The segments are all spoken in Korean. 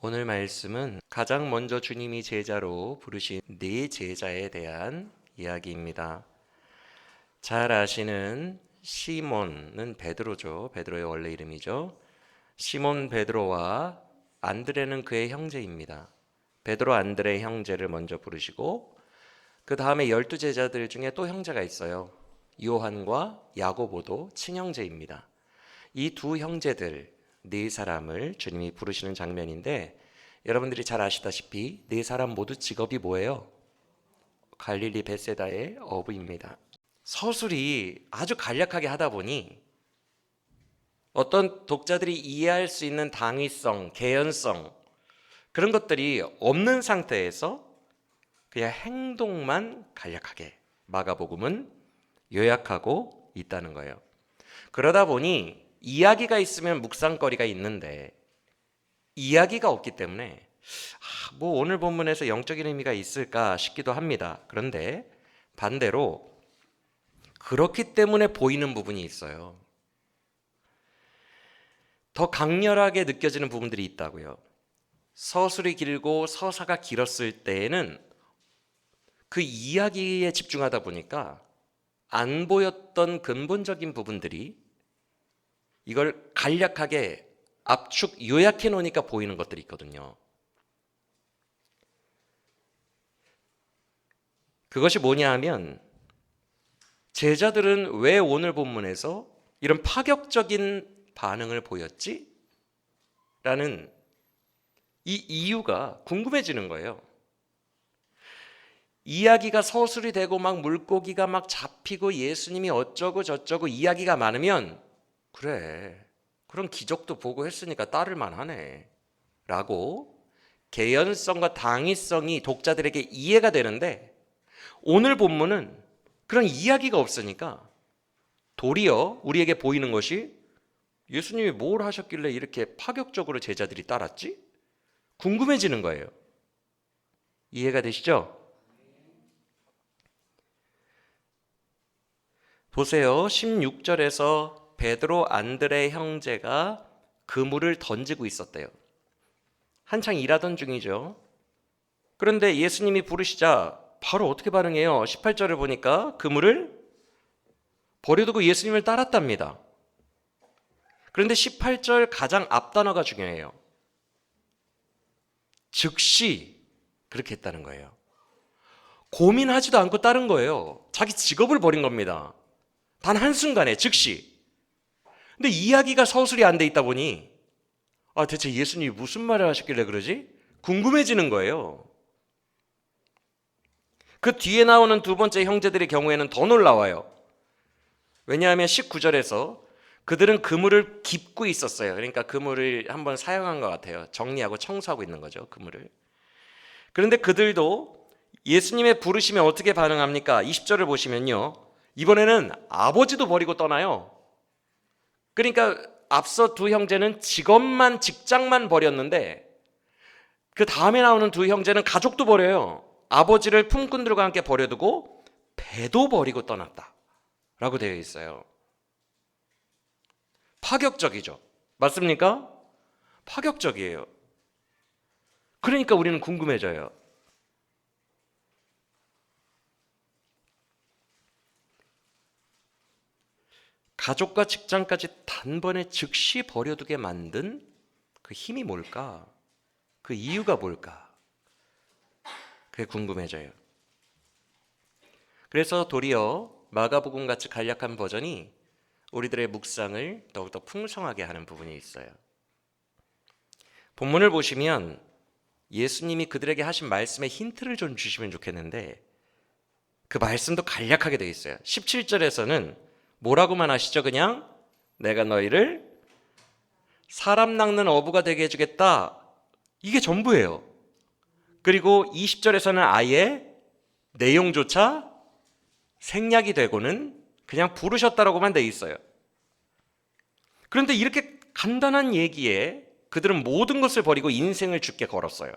오늘 말씀은 가장 먼저 주님이 제자로 부르신 네 제자에 대한 이야기입니다. 잘 아시는 시몬은 베드로죠. 베드로의 원래 이름이죠. 시몬 베드로와 안드레는 그의 형제입니다. 베드로 안드레 형제를 먼저 부르시고 그 다음에 12제자들 중에 또 형제가 있어요. 요한과 야고보도 친형제입니다. 이 두 형제들 네 사람을 주님이 부르시는 장면인데, 여러분들이 잘 아시다시피 네 사람 모두 직업이 뭐예요? 갈릴리 벳세다의 어부입니다. 서술이 아주 간략하게 하다 보니 어떤 독자들이 이해할 수 있는 당위성, 개연성 그런 것들이 없는 상태에서 그냥 행동만 간략하게 마가복음은 요약하고 있다는 거예요. 그러다 보니 이야기가 있으면 묵상거리가 있는데 이야기가 없기 때문에 뭐 오늘 본문에서 영적인 의미가 있을까 싶기도 합니다. 그런데 반대로 그렇기 때문에 보이는 부분이 있어요. 더 강렬하게 느껴지는 부분들이 있다고요. 서술이 길고 서사가 길었을 때에는 그 이야기에 집중하다 보니까 안 보였던 근본적인 부분들이 이걸 간략하게 압축 요약해 놓으니까 보이는 것들이 있거든요. 그것이 뭐냐 하면, 제자들은 왜 오늘 본문에서 이런 파격적인 반응을 보였지? 라는 이 이유가 궁금해지는 거예요. 이야기가 서술이 되고 막 물고기가 막 잡히고 예수님이 어쩌고 저쩌고 이야기가 많으면 그래, 그런 기적도 보고 했으니까 따를만 하네 라고 개연성과 당위성이 독자들에게 이해가 되는데, 오늘 본문은 그런 이야기가 없으니까 도리어 우리에게 보이는 것이 예수님이 뭘 하셨길래 이렇게 파격적으로 제자들이 따랐지? 궁금해지는 거예요. 이해가 되시죠? 보세요. 16절에서 베드로 안드레 형제가 그물을 던지고 있었대요. 한창 일하던 중이죠. 그런데 예수님이 부르시자 바로 어떻게 반응해요? 18절을 보니까 그물을 버려두고 예수님을 따랐답니다. 그런데 18절 가장 앞단어가 중요해요. 즉시 그렇게 했다는 거예요. 고민하지도 않고 따른 거예요. 자기 직업을 버린 겁니다. 단 한순간에 즉시. 근데 이야기가 서술이 안 돼 있다 보니 대체 예수님이 무슨 말을 하셨길래 그러지? 궁금해지는 거예요. 그 뒤에 나오는 두 번째 형제들의 경우에는 더 놀라워요. 왜냐하면 19절에서 그들은 그물을 깁고 있었어요. 그러니까 그물을 한번 사용한 것 같아요. 정리하고 청소하고 있는 거죠, 그물을. 그런데 그들도 예수님의 부르심에 어떻게 반응합니까? 20절을 보시면요, 이번에는 아버지도 버리고 떠나요. 그러니까 앞서 두 형제는 직장만 버렸는데 그 다음에 나오는 두 형제는 가족도 버려요. 아버지를 품꾼들과 함께 버려두고 배도 버리고 떠났다 라고 되어 있어요. 파격적이죠. 맞습니까? 파격적이에요. 그러니까 우리는 궁금해져요. 가족과 직장까지 단번에 즉시 버려두게 만든 그 힘이 뭘까? 그 이유가 뭘까? 그게 궁금해져요. 그래서 도리어 마가복음 같이 간략한 버전이 우리들의 묵상을 더욱더 풍성하게 하는 부분이 있어요. 본문을 보시면 예수님이 그들에게 하신 말씀에 힌트를 좀 주시면 좋겠는데, 그 말씀도 간략하게 되어 있어요. 17절에서는 뭐라고만 하시죠? 그냥 내가 너희를 사람 낚는 어부가 되게 해주겠다, 이게 전부예요. 그리고 20절에서는 아예 내용조차 생략이 되고는 그냥 부르셨다라고만 돼 있어요. 그런데 이렇게 간단한 얘기에 그들은 모든 것을 버리고 인생을 주께 걸었어요.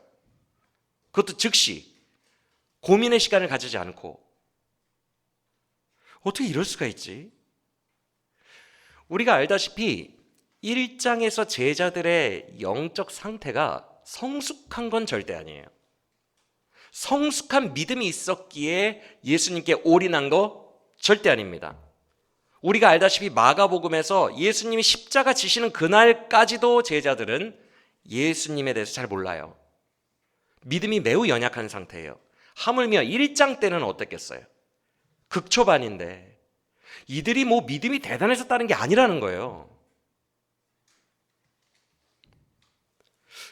그것도 즉시, 고민의 시간을 가지지 않고. 어떻게 이럴 수가 있지? 우리가 알다시피 1장에서 제자들의 영적 상태가 성숙한 건 절대 아니에요. 성숙한 믿음이 있었기에 예수님께 올인한 거 절대 아닙니다. 우리가 알다시피 마가복음에서 예수님이 십자가 지시는 그날까지도 제자들은 예수님에 대해서 잘 몰라요. 믿음이 매우 연약한 상태예요. 하물며 1장 때는 어땠겠어요? 극초반인데 이들이 뭐 믿음이 대단해서 따른 게 아니라는 거예요.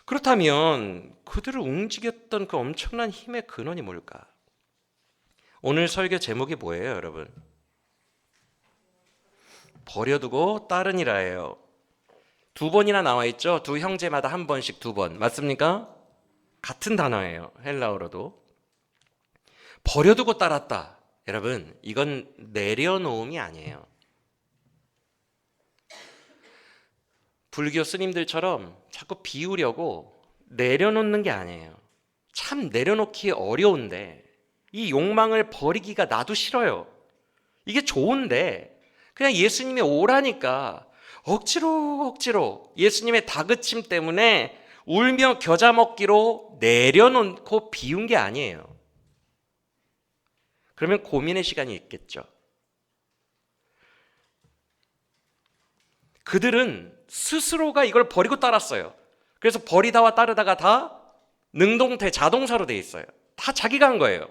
그렇다면 그들을 움직였던 그 엄청난 힘의 근원이 뭘까? 오늘 설교 제목이 뭐예요, 여러분? 버려두고 따르니라예요. 두 번이나 나와 있죠? 두 형제마다 한 번씩 두 번. 맞습니까? 같은 단어예요. 헬라어로도. 버려두고 따랐다. 여러분, 이건 내려놓음이 아니에요. 불교 스님들처럼 자꾸 비우려고 내려놓는 게 아니에요. 참 내려놓기 어려운데 이 욕망을 버리기가 나도 싫어요. 이게 좋은데 그냥 예수님이 오라니까 억지로 예수님의 다그침 때문에 울며 겨자 먹기로 내려놓고 비운 게 아니에요. 그러면 고민의 시간이 있겠죠. 그들은 스스로가 이걸 버리고 따랐어요. 그래서 버리다와 따르다가 다 능동태 자동사로 돼 있어요. 다 자기가 한 거예요.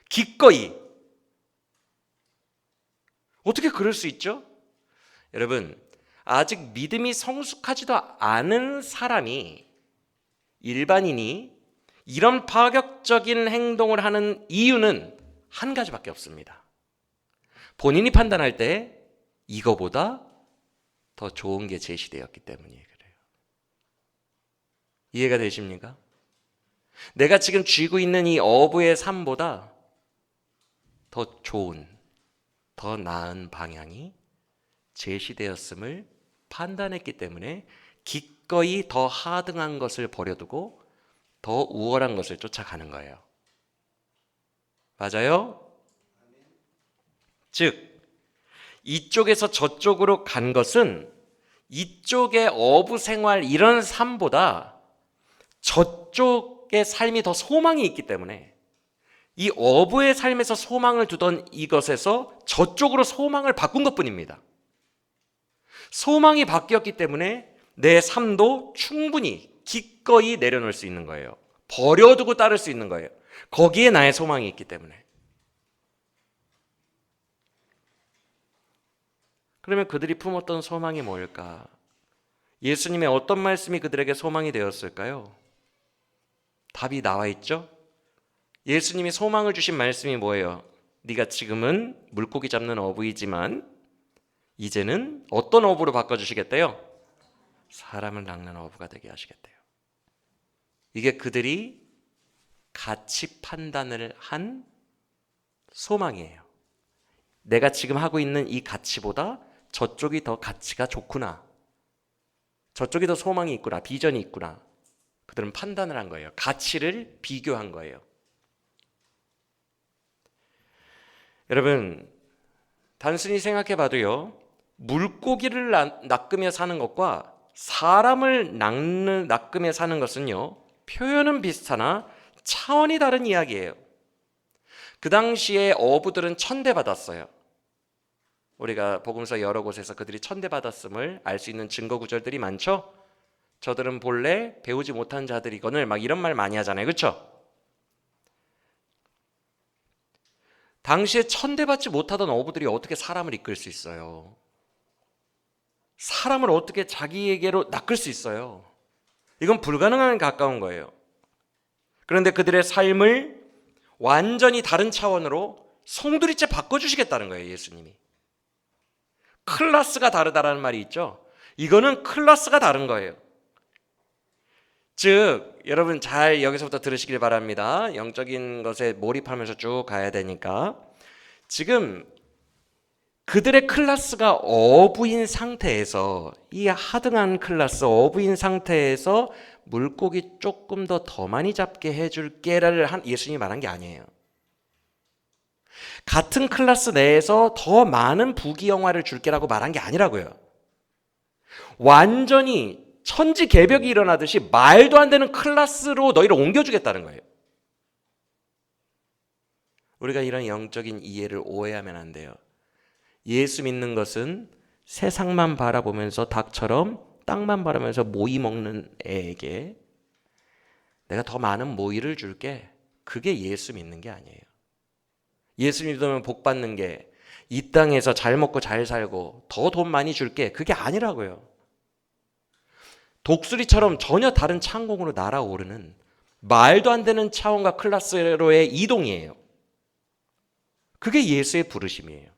기꺼이. 어떻게 그럴 수 있죠? 여러분, 아직 믿음이 성숙하지도 않은 사람이, 일반인이 이런 파격적인 행동을 하는 이유는 한 가지밖에 없습니다. 본인이 판단할 때 이거보다 더 좋은 게 제시되었기 때문이에요. 그래요. 이해가 되십니까? 내가 지금 쥐고 있는 이 어부의 삶보다 더 좋은, 더 나은 방향이 제시되었음을 판단했기 때문에 기꺼이 더 하등한 것을 버려두고 더 우월한 것을 쫓아가는 거예요. 맞아요? 즉 이쪽에서 저쪽으로 간 것은 이쪽의 어부 생활 이런 삶보다 저쪽의 삶이 더 소망이 있기 때문에 이 어부의 삶에서 소망을 두던 이것에서 저쪽으로 소망을 바꾼 것뿐입니다. 소망이 바뀌었기 때문에 내 삶도 충분히 기꺼이 내려놓을 수 있는 거예요. 버려두고 따를 수 있는 거예요. 거기에 나의 소망이 있기 때문에. 그러면 그들이 품었던 소망이 뭘까? 예수님의 어떤 말씀이 그들에게 소망이 되었을까요? 답이 나와 있죠? 예수님이 소망을 주신 말씀이 뭐예요? 네가 지금은 물고기 잡는 어부이지만 이제는 어떤 어부로 바꿔주시겠대요? 사람을 낚는 어부가 되게 하시겠대요. 이게 그들이 가치 판단을 한 소망이에요. 내가 지금 하고 있는 이 가치보다 저쪽이 더 가치가 좋구나. 저쪽이 더 소망이 있구나. 비전이 있구나. 그들은 판단을 한 거예요. 가치를 비교한 거예요. 여러분, 단순히 생각해 봐도요. 물고기를 낚으며 사는 것과 사람을 낚으며 사는 것은요. 표현은 비슷하나 차원이 다른 이야기예요. 그 당시에 어부들은 천대받았어요. 우리가 복음서 여러 곳에서 그들이 천대받았음을 알 수 있는 증거 구절들이 많죠. 저들은 본래 배우지 못한 자들이거늘 막 이런 말 많이 하잖아요. 그렇죠? 당시에 천대받지 못하던 어부들이 어떻게 사람을 이끌 수 있어요? 사람을 어떻게 자기에게로 낚을 수 있어요? 이건 불가능한 가까운 거예요. 그런데 그들의 삶을 완전히 다른 차원으로 송두리째 바꿔주시겠다는 거예요. 예수님이. 클래스가 다르다라는 말이 있죠. 이거는 클래스가 다른 거예요. 즉 여러분 잘 여기서부터 들으시길 바랍니다. 영적인 것에 몰입하면서 쭉 가야 되니까. 지금 그들의 클래스가 어부인 상태에서, 이 하등한 클래스 어부인 상태에서 물고기 조금 더 많이 잡게 해줄게를 예수님이 말한 게 아니에요. 같은 클래스 내에서 더 많은 부귀영화를 줄게라고 말한 게 아니라고요. 완전히 천지개벽이 일어나듯이 말도 안 되는 클래스로 너희를 옮겨주겠다는 거예요. 우리가 이런 영적인 이해를 오해하면 안 돼요. 예수 믿는 것은 세상만 바라보면서 닭처럼 땅만 바라면서 모이 먹는 애에게 내가 더 많은 모이를 줄게. 그게 예수 믿는 게 아니에요. 예수 믿으면 복 받는 게 이 땅에서 잘 먹고 잘 살고 더 돈 많이 줄게. 그게 아니라고요. 독수리처럼 전혀 다른 창공으로 날아오르는 말도 안 되는 차원과 클래스로의 이동이에요. 그게 예수의 부르심이에요.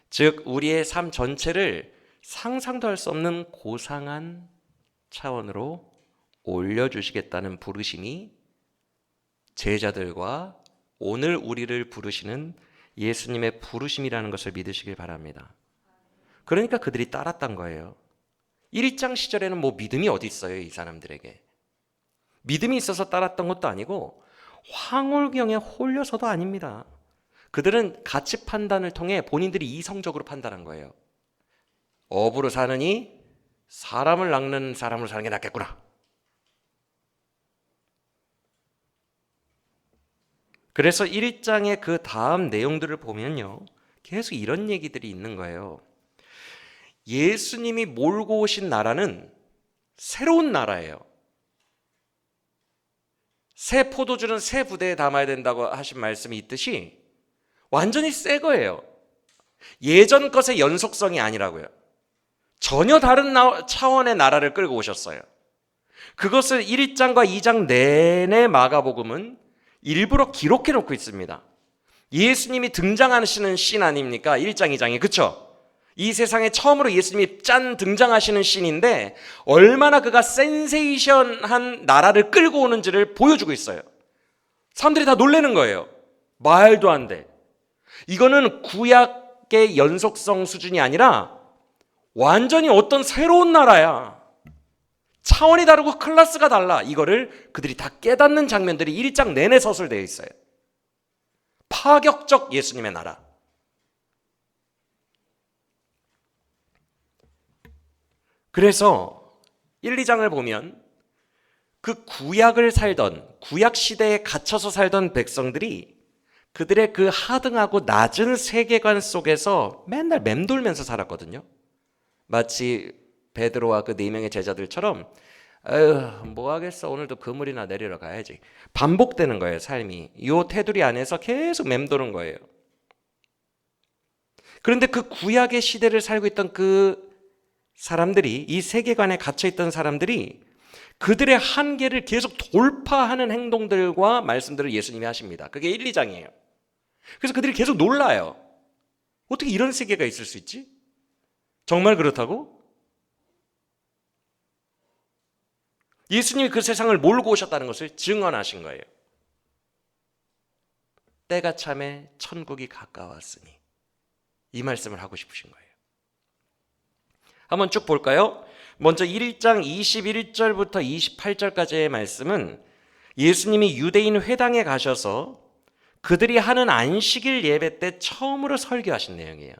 즉 우리의 삶 전체를 상상도 할 수 없는 고상한 차원으로 올려주시겠다는 부르심이 제자들과 오늘 우리를 부르시는 예수님의 부르심이라는 것을 믿으시길 바랍니다. 그러니까 그들이 따랐던 거예요. 1장 시절에는 뭐 믿음이 어디 있어요, 이 사람들에게. 믿음이 있어서 따랐던 것도 아니고 황홀경에 홀려서도 아닙니다. 그들은 가치 판단을 통해 본인들이 이성적으로 판단한 거예요. 업으로 사느니 사람을 낚는 사람으로 사는 게 낫겠구나. 그래서 1장의 그 다음 내용들을 보면요, 계속 이런 얘기들이 있는 거예요. 예수님이 몰고 오신 나라는 새로운 나라예요. 새 포도주는 새 부대에 담아야 된다고 하신 말씀이 있듯이 완전히 새 거예요. 예전 것의 연속성이 아니라고요. 전혀 다른 차원의 나라를 끌고 오셨어요. 그것을 1장과 2장 내내 마가복음은 일부러 기록해 놓고 있습니다. 예수님이 등장하시는 씬 아닙니까? 1장, 2장이. 그쵸? 이 세상에 처음으로 예수님이 짠 등장하시는 씬인데 얼마나 그가 센세이션한 나라를 끌고 오는지를 보여주고 있어요. 사람들이 다 놀라는 거예요. 말도 안 돼. 이거는 구약의 연속성 수준이 아니라 완전히 어떤 새로운 나라야. 차원이 다르고 클래스가 달라. 이거를 그들이 다 깨닫는 장면들이 1장 내내 서술되어 있어요. 파격적 예수님의 나라. 그래서 1, 2장을 보면 그 구약을 살던, 구약 시대에 갇혀서 살던 백성들이 그들의 그 하등하고 낮은 세계관 속에서 맨날 맴돌면서 살았거든요. 마치 베드로와 그 4명의 제자들처럼 뭐 하겠어, 오늘도 그물이나 내리러 가야지. 반복되는 거예요, 삶이. 이 테두리 안에서 계속 맴도는 거예요. 그런데 그 구약의 시대를 살고 있던 그 사람들이, 이 세계관에 갇혀있던 사람들이 그들의 한계를 계속 돌파하는 행동들과 말씀들을 예수님이 하십니다. 그게 1, 2장이에요. 그래서 그들이 계속 놀라요. 어떻게 이런 세계가 있을 수 있지? 정말 그렇다고? 예수님이 그 세상을 몰고 오셨다는 것을 증언하신 거예요. 때가 참에 천국이 가까웠으니, 이 말씀을 하고 싶으신 거예요. 한번 쭉 볼까요? 먼저 1장 21절부터 28절까지의 말씀은 예수님이 유대인 회당에 가셔서 그들이 하는 안식일 예배 때 처음으로 설교하신 내용이에요.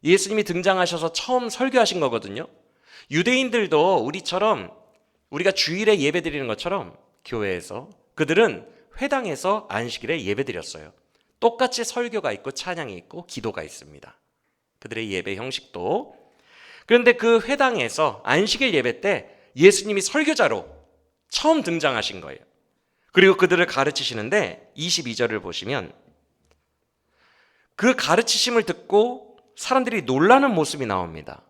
예수님이 등장하셔서 처음 설교하신 거거든요. 유대인들도 우리처럼, 우리가 주일에 예배 드리는 것처럼 교회에서, 그들은 회당에서 안식일에 예배 드렸어요. 똑같이 설교가 있고 찬양이 있고 기도가 있습니다. 그들의 예배 형식도. 그런데 그 회당에서 안식일 예배 때 예수님이 설교자로 처음 등장하신 거예요. 그리고 그들을 가르치시는데 22절을 보시면 그 가르치심을 듣고 사람들이 놀라는 모습이 나옵니다.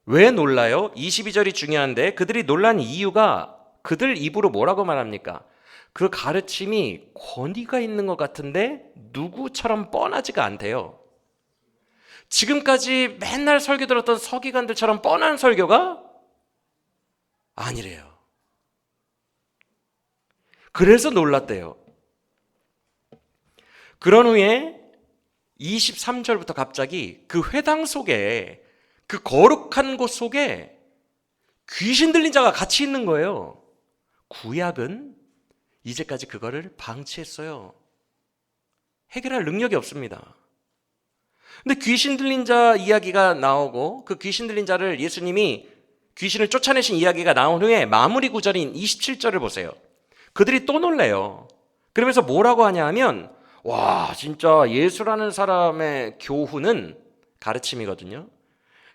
왜 놀라요? 22절이 중요한데 그들이 놀란 이유가 그들 입으로 뭐라고 말합니까? 그 가르침이 권위가 있는 것 같은데 누구처럼 뻔하지가 않대요. 지금까지 맨날 설교 들었던 서기관들처럼 뻔한 설교가 아니래요. 그래서 놀랐대요. 그런 후에 23절부터 갑자기 그 회당 속에, 그 거룩한 곳 속에 귀신 들린 자가 같이 있는 거예요. 구약은 이제까지 그거를 방치했어요. 해결할 능력이 없습니다. 근데 귀신 들린 자 이야기가 나오고 그 귀신 들린 자를 예수님이 귀신을 쫓아내신 이야기가 나온 후에 마무리 구절인 27절을 보세요. 그들이 또 놀래요. 그러면서 뭐라고 하냐 하면 와 진짜 예수라는 사람의 교훈은 가르침이거든요.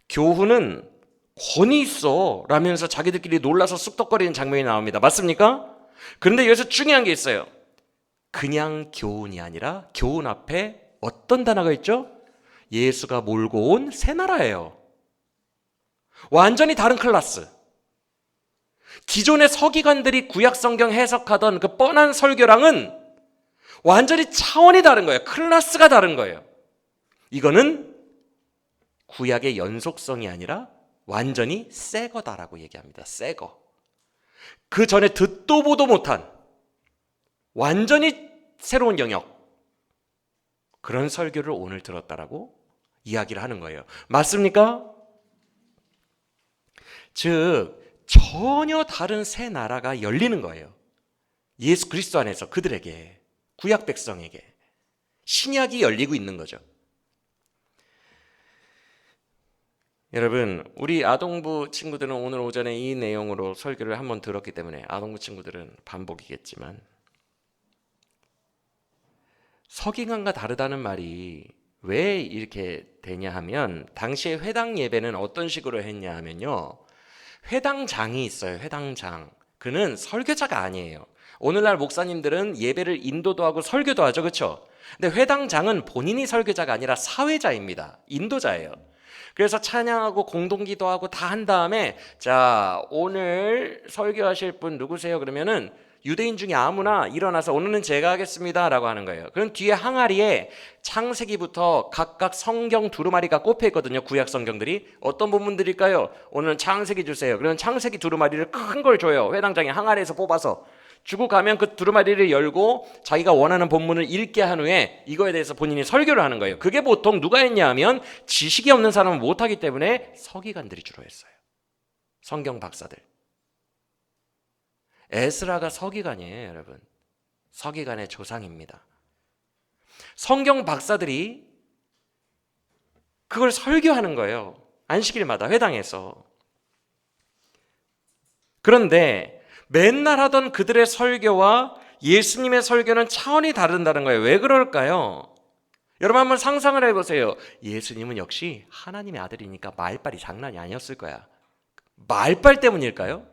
교훈은 권위 있어 라면서 자기들끼리 놀라서 쑥덕거리는 장면이 나옵니다. 맞습니까? 그런데 여기서 중요한 게 있어요. 그냥 교훈이 아니라 교훈 앞에 어떤 단어가 있죠? 예수가 몰고 온 새 나라예요. 완전히 다른 클래스. 기존의 서기관들이 구약 성경 해석하던 그 뻔한 설교랑은 완전히 차원이 다른 거예요. 클래스가 다른 거예요. 이거는 구약의 연속성이 아니라 완전히 새 거다라고 얘기합니다. 새 거. 그 전에 듣도 보도 못한 완전히 새로운 영역. 그런 설교를 오늘 들었다라고 이야기를 하는 거예요. 맞습니까? 즉 전혀 다른 새 나라가 열리는 거예요. 예수 그리스도 안에서 그들에게, 구약 백성에게 신약이 열리고 있는 거죠. 여러분, 우리 아동부 친구들은 오늘 오전에 이 내용으로 설교를 한번 들었기 때문에 아동부 친구들은 반복이겠지만 서기관과 다르다는 말이 왜 이렇게 되냐 하면 당시에 회당 예배는 어떤 식으로 했냐 하면요. 회당장이 있어요. 회당장. 그는 설교자가 아니에요. 오늘날 목사님들은 예배를 인도도 하고 설교도 하죠. 그렇죠? 근데 회당장은 본인이 설교자가 아니라 사회자입니다. 인도자예요. 그래서 찬양하고 공동기도하고 다 한 다음에 자 오늘 설교하실 분 누구세요? 그러면은 유대인 중에 아무나 일어나서 오늘은 제가 하겠습니다 라고 하는 거예요. 그럼 뒤에 항아리에 창세기부터 각각 성경 두루마리가 꼽혀 있거든요. 구약 성경들이 어떤 본문들일까요? 오늘은 창세기 주세요. 그러면 창세기 두루마리를 큰 걸 줘요. 회당장이 항아리에서 뽑아서 주고 가면 그 두루마리를 열고 자기가 원하는 본문을 읽게 한 후에 이거에 대해서 본인이 설교를 하는 거예요. 그게 보통 누가 했냐 하면 지식이 없는 사람은 못하기 때문에 서기관들이 주로 했어요. 성경 박사들. 에스라가 서기관이에요, 여러분. 서기관의 조상입니다. 성경 박사들이 그걸 설교하는 거예요. 안식일마다 회당에서. 그런데 맨날 하던 그들의 설교와 예수님의 설교는 차원이 다른다는 거예요. 왜 그럴까요? 여러분 한번 상상을 해보세요. 예수님은 역시 하나님의 아들이니까 말빨이 장난이 아니었을 거야. 말빨 때문일까요?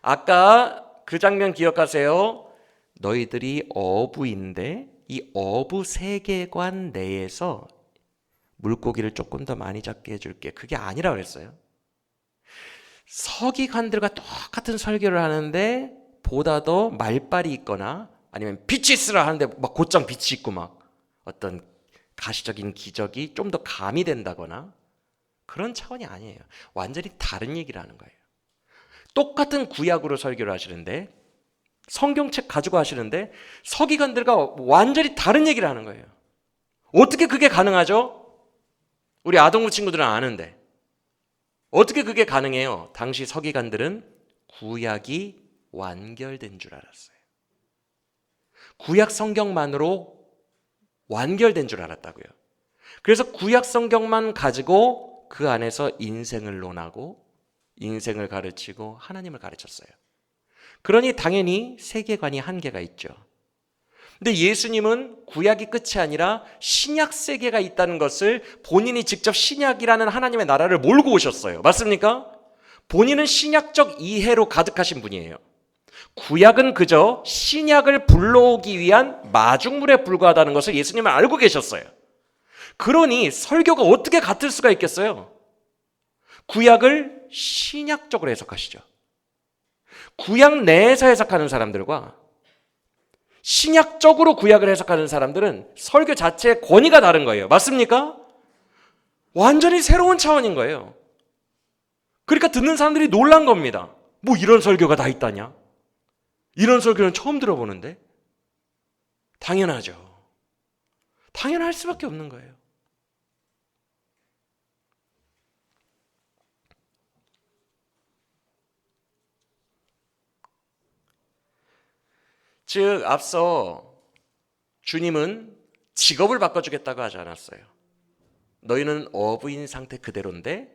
아까 그 장면 기억하세요? 너희들이 어부인데 이 어부 세계관 내에서 물고기를 조금 더 많이 잡게 해줄게. 그게 아니라 그랬어요. 서기관들과 똑같은 설교를 하는데 보다 더 말빨이 있거나 아니면 빛이 있으라 하는데 막 곧장 빛이 있고 막 어떤 가시적인 기적이 좀 더 가미된다거나 그런 차원이 아니에요. 완전히 다른 얘기를 하는 거예요. 똑같은 구약으로 설교를 하시는데 성경책 가지고 하시는데 서기관들과 완전히 다른 얘기를 하는 거예요. 어떻게 그게 가능하죠? 우리 아동부 친구들은 아는데 어떻게 그게 가능해요? 당시 서기관들은 구약이 완결된 줄 알았어요. 구약 성경만으로 완결된 줄 알았다고요. 그래서 구약 성경만 가지고 그 안에서 인생을 논하고 인생을 가르치고 하나님을 가르쳤어요. 그러니 당연히 세계관이 한계가 있죠. 근데 예수님은 구약이 끝이 아니라 신약 세계가 있다는 것을 본인이 직접 신약이라는 하나님의 나라를 몰고 오셨어요. 맞습니까? 본인은 신약적 이해로 가득하신 분이에요. 구약은 그저 신약을 불러오기 위한 마중물에 불과하다는 것을 예수님은 알고 계셨어요. 그러니 설교가 어떻게 같을 수가 있겠어요? 구약을 신약적으로 해석하시죠. 구약 내에서 해석하는 사람들과 신약적으로 구약을 해석하는 사람들은 설교 자체의 권위가 다른 거예요. 맞습니까? 완전히 새로운 차원인 거예요. 그러니까 듣는 사람들이 놀란 겁니다. 뭐 이런 설교가 다 있다냐? 이런 설교는 처음 들어보는데? 당연하죠. 당연할 수밖에 없는 거예요. 즉 앞서 주님은 직업을 바꿔주겠다고 하지 않았어요. 너희는 어부인 상태 그대로인데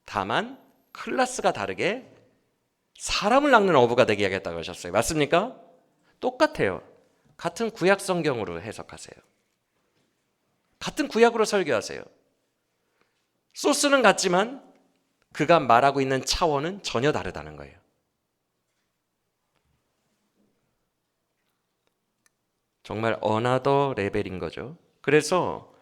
다만 클래스가 다르게 사람을 낚는 어부가 되게 하겠다고 하셨어요. 맞습니까? 똑같아요. 같은 구약 성경으로 해석하세요. 같은 구약으로 설교하세요. 소스는 같지만 그가 말하고 있는 차원은 전혀 다르다는 거예요. 정말 어나더 레벨인 거죠. 그래서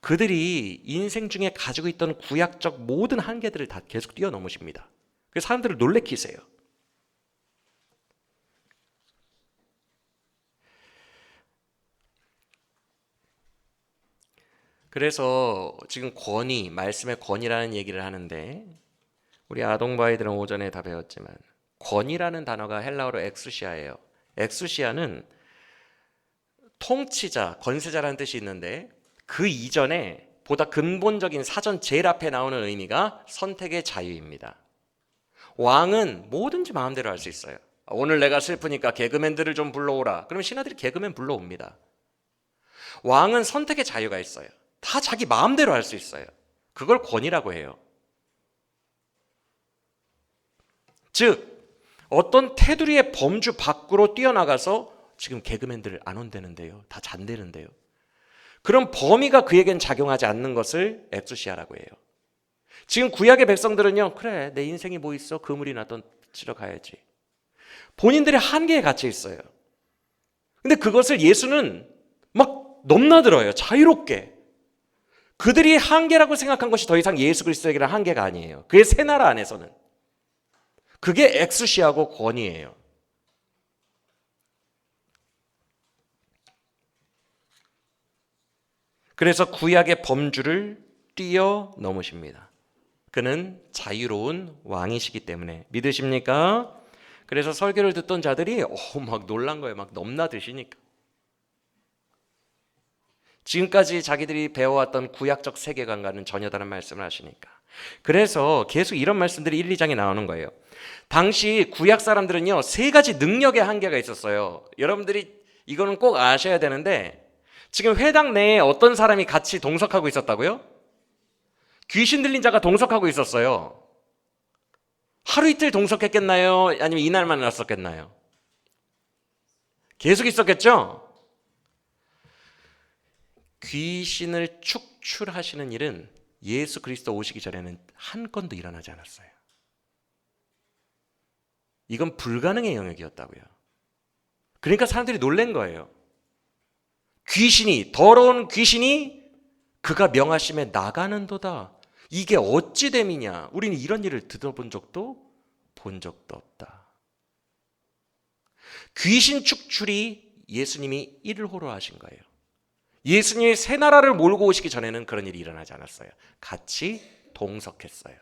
그들이 인생 중에 가지고 있던 구약적 모든 한계들을 다 계속 뛰어넘으십니다. 그래서 사람들을 놀래키세요. 그래서 지금 권위, 말씀의 권위라는 얘기를 하는데 우리 아동바이들은 오전에 다 배웠지만 권위라는 단어가 헬라어로 엑수시아예요. 엑수시아는 통치자, 권세자라는 뜻이 있는데 그 이전에 보다 근본적인 사전 제일 앞에 나오는 의미가 선택의 자유입니다. 왕은 뭐든지 마음대로 할 수 있어요. 오늘 내가 슬프니까 개그맨들을 좀 불러오라. 그러면 신하들이 개그맨 불러옵니다. 왕은 선택의 자유가 있어요. 다 자기 마음대로 할 수 있어요. 그걸 권위라고 해요. 즉 어떤 테두리의 범주 밖으로 뛰어나가서 지금 개그맨들 안 온다는데요. 다 잔대는데요. 그런 범위가 그에겐 작용하지 않는 것을 엑수시아라고 해요. 지금 구약의 백성들은요. 그래 내 인생이 뭐 있어? 그물이 나던 치러 가야지. 본인들의 한계에 갇혀 있어요. 근데 그것을 예수는 막 넘나들어요. 자유롭게. 그들이 한계라고 생각한 것이 더 이상 예수 그리스도에게는 한계가 아니에요. 그의 새 나라 안에서는. 그게 엑수시아고 권위예요. 그래서 구약의 범주를 뛰어넘으십니다. 그는 자유로운 왕이시기 때문에 믿으십니까? 그래서 설교를 듣던 자들이 막 놀란 거예요. 막 넘나드시니까. 지금까지 자기들이 배워왔던 구약적 세계관과는 전혀 다른 말씀을 하시니까. 그래서 계속 이런 말씀들이 1, 2장에 나오는 거예요. 당시 구약 사람들은요 3가지 능력의 한계가 있었어요. 여러분들이 이거는 꼭 아셔야 되는데 지금 회당 내에 어떤 사람이 같이 동석하고 있었다고요? 귀신 들린 자가 동석하고 있었어요. 하루 이틀 동석했겠나요? 아니면 이날만 났었겠나요? 계속 있었겠죠? 귀신을 축출하시는 일은 예수 그리스도 오시기 전에는 한 건도 일어나지 않았어요. 이건 불가능의 영역이었다고요. 그러니까 사람들이 놀란 거예요. 귀신이, 더러운 귀신이 그가 명하심에 나가는도다. 이게 어찌 됨이냐. 우리는 이런 일을 들어본 적도 본 적도 없다. 귀신 축출이 예수님이 1호로 하신 거예요. 예수님이 새 나라를 몰고 오시기 전에는 그런 일이 일어나지 않았어요. 같이 동석했어요.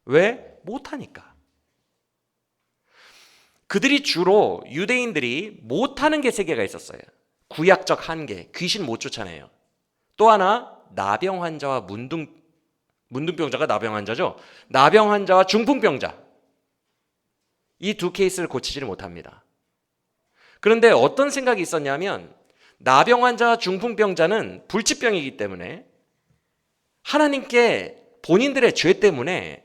왜? 못하니까. 그들이 주로 유대인들이 못하는 게 3개가 있었어요. 구약적 한계, 귀신 못 쫓아내요. 또 하나 나병 환자와 문둥병자가 나병 환자죠. 나병 환자와 중풍병자. 이 2 케이스를 고치지를 못합니다. 그런데 어떤 생각이 있었냐면 나병 환자와 중풍병자는 불치병이기 때문에 하나님께 본인들의 죄 때문에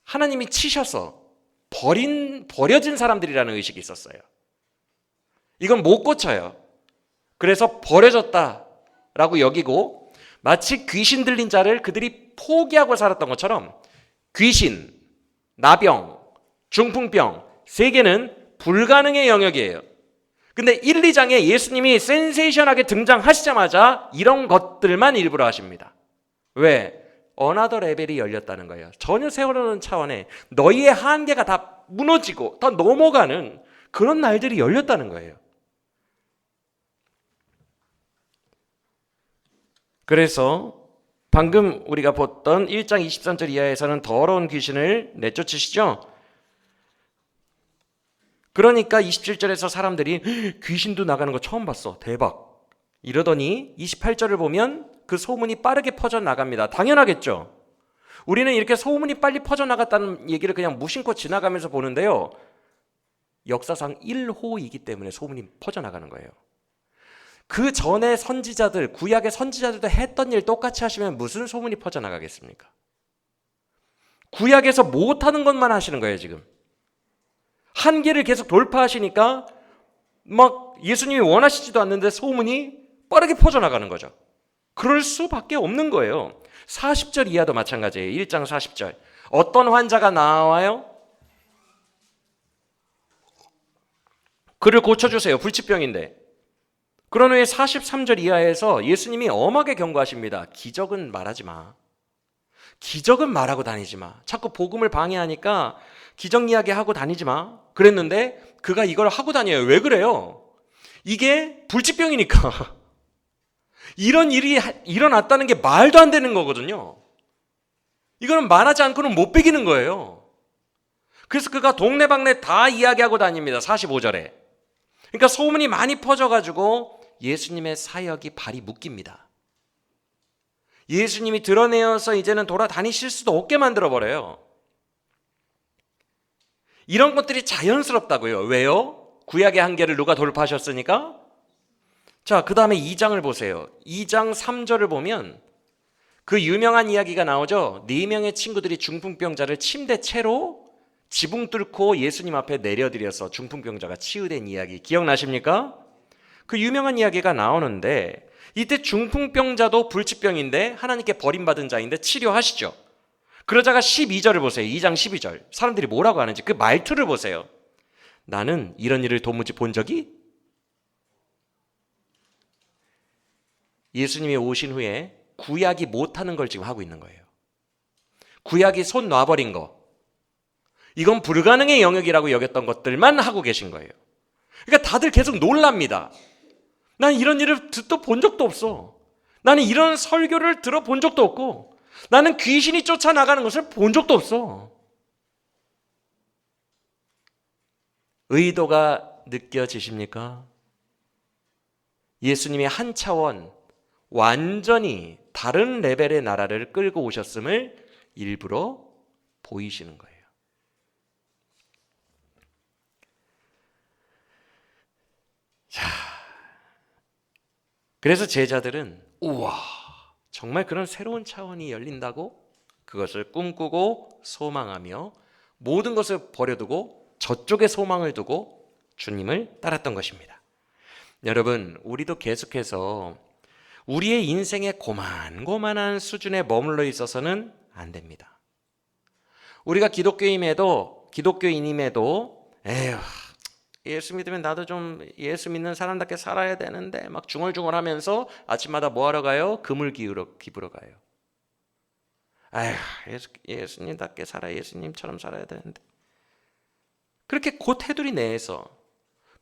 하나님이 치셔서 버려진 사람들이라는 의식이 있었어요. 이건 못 고쳐요. 그래서 버려졌다라고 여기고 마치 귀신 들린 자를 그들이 포기하고 살았던 것처럼 귀신, 나병, 중풍병 3개는 불가능의 영역이에요. 근데 1, 2장에 예수님이 센세이션하게 등장하시자마자 이런 것들만 일부러 하십니다. 왜? 어나더 레벨이 열렸다는 거예요. 전혀 세월호는 차원에 너희의 한계가 다 무너지고 다 넘어가는 그런 날들이 열렸다는 거예요. 그래서 방금 우리가 봤던 1장 23절 이하에서는 더러운 귀신을 내쫓으시죠. 그러니까 27절에서 사람들이 귀신도 나가는 거 처음 봤어. 대박. 이러더니 28절을 보면 그 소문이 빠르게 퍼져나갑니다. 당연하겠죠. 우리는 이렇게 소문이 빨리 퍼져나갔다는 얘기를 그냥 무심코 지나가면서 보는데요. 역사상 1호이기 때문에 소문이 퍼져나가는 거예요. 그 전에 선지자들, 구약의 선지자들도 했던 일 똑같이 하시면 무슨 소문이 퍼져나가겠습니까? 구약에서 못하는 것만 하시는 거예요, 지금. 한계를 계속 돌파하시니까 막 예수님이 원하시지도 않는데 소문이 빠르게 퍼져나가는 거죠. 그럴 수밖에 없는 거예요. 40절 이하도 마찬가지예요. 1장 40절. 어떤 환자가 나와요? 그를 고쳐주세요. 불치병인데. 그런 후에 43절 이하에서 예수님이 엄하게 경고하십니다. 기적은 말하지 마. 기적은 말하고 다니지 마. 자꾸 복음을 방해하니까 기적 이야기 하고 다니지 마. 그랬는데 그가 이걸 하고 다녀요. 왜 그래요? 이게 불치병이니까. 이런 일이 일어났다는 게 말도 안 되는 거거든요. 이거는 말하지 않고는 못 베기는 거예요. 그래서 그가 동네방네 다 이야기하고 다닙니다. 45절에. 그러니까 소문이 많이 퍼져가지고 예수님의 사역이 발이 묶입니다. 예수님이 드러내어서 이제는 돌아다니실 수도 없게 만들어버려요. 이런 것들이 자연스럽다고요. 왜요? 구약의 한계를 누가 돌파하셨으니까? 자, 그 다음에 2장을 보세요. 2장 3절을 보면 그 유명한 이야기가 나오죠. 4명의 친구들이 중풍병자를 침대 채로 지붕 뚫고 예수님 앞에 내려드려서 중풍병자가 치유된 이야기 기억나십니까? 그 유명한 이야기가 나오는데 이때 중풍병자도 불치병인데 하나님께 버림받은 자인데 치료하시죠. 그러자가 12절을 보세요. 2장 12절. 사람들이 뭐라고 하는지 그 말투를 보세요. 나는 이런 일을 도무지 본 적이 예수님이 오신 후에 구약이 못하는 걸 지금 하고 있는 거예요. 구약이 손 놔버린 거. 이건 불가능의 영역이라고 여겼던 것들만 하고 계신 거예요. 그러니까 다들 계속 놀랍니다. 난 이런 일을 듣도 본 적도 없어. 나는 이런 설교를 들어본 적도 없고 나는 귀신이 쫓아나가는 것을 본 적도 없어. 의도가 느껴지십니까? 예수님이 한 차원 완전히 다른 레벨의 나라를 끌고 오셨음을 일부러 보이시는 거예요. 자, 그래서 제자들은 우와, 정말 그런 새로운 차원이 열린다고? 그것을 꿈꾸고 소망하며 모든 것을 버려두고 저쪽에 소망을 두고 주님을 따랐던 것입니다. 여러분, 우리도 계속해서 우리의 인생의 고만고만한 수준에 머물러 있어서는 안 됩니다. 우리가 기독교인임에도 에휴, 예수 믿으면 나도 좀 예수 믿는 사람답게 살아야 되는데 막 중얼중얼하면서 아침마다 뭐하러 가요? 그물 기부러 가요. 아휴, 예수님답게 살아, 예수님처럼 살아야 되는데. 그렇게 그 테두리 내에서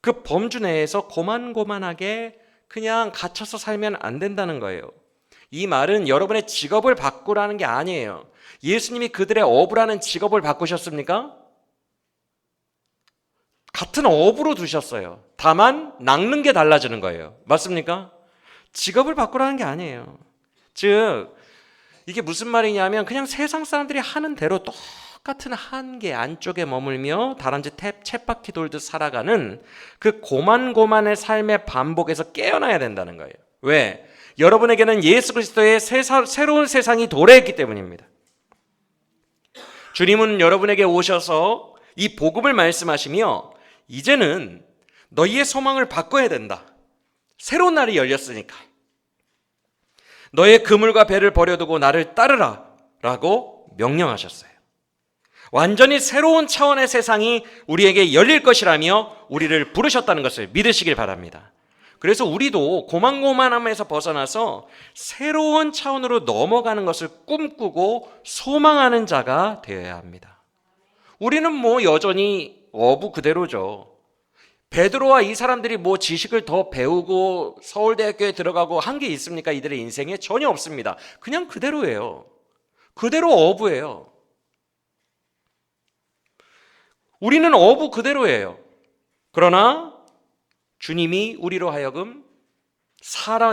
그 범주 내에서 고만고만하게 그냥 갇혀서 살면 안 된다는 거예요. 이 말은 여러분의 직업을 바꾸라는 게 아니에요. 예수님이 그들의 어부라는 직업을 바꾸셨습니까? 같은 어부로 두셨어요. 다만 낚는 게 달라지는 거예요. 맞습니까? 직업을 바꾸라는 게 아니에요. 즉 이게 무슨 말이냐면 그냥 세상 사람들이 하는 대로 똑같은 한계 안쪽에 머물며 다람쥐 쳇바퀴 돌듯 살아가는 그 고만고만의 삶의 반복에서 깨어나야 된다는 거예요. 왜? 여러분에게는 예수 그리스도의 새로운 세상이 도래했기 때문입니다. 주님은 여러분에게 오셔서 이 복음을 말씀하시며 이제는 너희의 소망을 바꿔야 된다. 새로운 날이 열렸으니까. 너의 그물과 배를 버려두고 나를 따르라 라고 명령하셨어요. 완전히 새로운 차원의 세상이 우리에게 열릴 것이라며 우리를 부르셨다는 것을 믿으시길 바랍니다. 그래서 우리도 고만고만함에서 벗어나서 새로운 차원으로 넘어가는 것을 꿈꾸고 소망하는 자가 되어야 합니다. 우리는 여전히 어부 그대로죠. 베드로와 이 사람들이 지식을 더 배우고 서울대학교에 들어가고 한 게 있습니까? 이들의 인생에 전혀 없습니다. 그냥 그대로예요. 그대로 어부예요. 우리는 어부 그대로예요. 그러나 주님이 우리로 하여금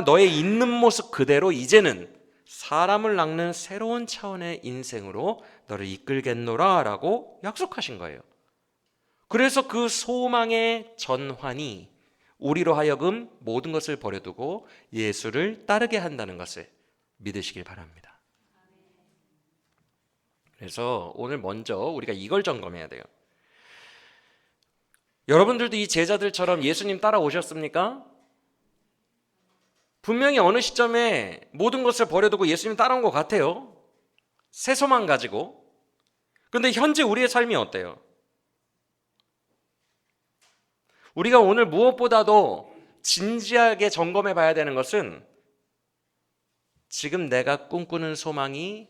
너의 있는 모습 그대로 이제는 사람을 낚는 새로운 차원의 인생으로 너를 이끌겠노라 라고 약속하신 거예요. 그래서 그 소망의 전환이 우리로 하여금 모든 것을 버려두고 예수를 따르게 한다는 것을 믿으시길 바랍니다. 그래서 오늘 먼저 우리가 이걸 점검해야 돼요. 여러분들도 이 제자들처럼 예수님 따라오셨습니까? 분명히 어느 시점에 모든 것을 버려두고 예수님 따라온 것 같아요. 새 소망 가지고. 그런데 현재 우리의 삶이 어때요? 우리가 오늘 무엇보다도 진지하게 점검해 봐야 되는 것은 지금 내가 꿈꾸는 소망이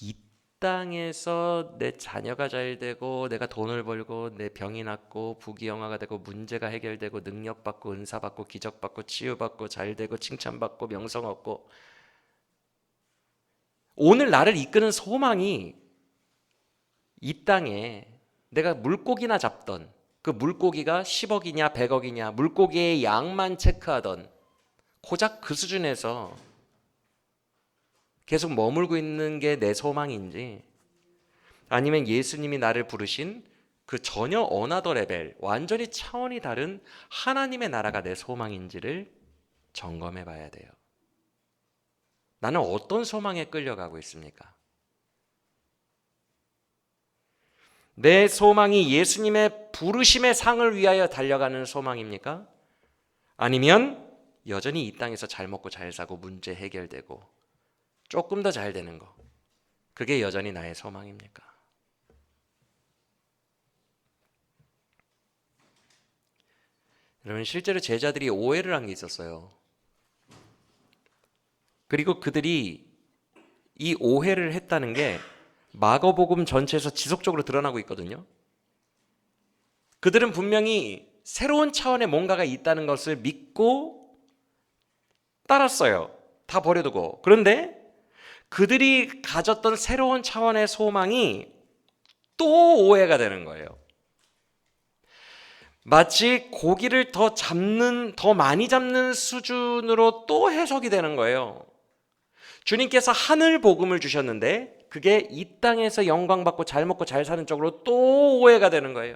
이 땅에서 내 자녀가 잘 되고 내가 돈을 벌고 내 병이 낫고 부귀영화가 되고 문제가 해결되고 능력받고 은사받고 기적받고 치유받고 잘되고 칭찬받고 명성 얻고 오늘 나를 이끄는 소망이 이 땅에 내가 물고기나 잡던 그 물고기가 10억이냐 100억이냐 물고기의 양만 체크하던 고작 그 수준에서 계속 머물고 있는 게 내 소망인지 아니면 예수님이 나를 부르신 그 전혀 어나더 레벨 완전히 차원이 다른 하나님의 나라가 내 소망인지를 점검해 봐야 돼요. 나는 어떤 소망에 끌려가고 있습니까? 내 소망이 예수님의 부르심의 상을 위하여 달려가는 소망입니까? 아니면 여전히 이 땅에서 잘 먹고 잘 사고 문제 해결되고 조금 더 잘 되는 거 그게 여전히 나의 소망입니까? 여러분 실제로 제자들이 오해를 한 게 있었어요. 그리고 그들이 이 오해를 했다는 게 마가복음 전체에서 지속적으로 드러나고 있거든요. 그들은 분명히 새로운 차원의 뭔가가 있다는 것을 믿고 따랐어요. 다 버려두고. 그런데 그들이 가졌던 새로운 차원의 소망이 또 오해가 되는 거예요. 마치 고기를 더 많이 잡는 수준으로 또 해석이 되는 거예요. 주님께서 하늘 복음을 주셨는데 그게 이 땅에서 영광받고 잘 먹고 잘 사는 쪽으로 또 오해가 되는 거예요.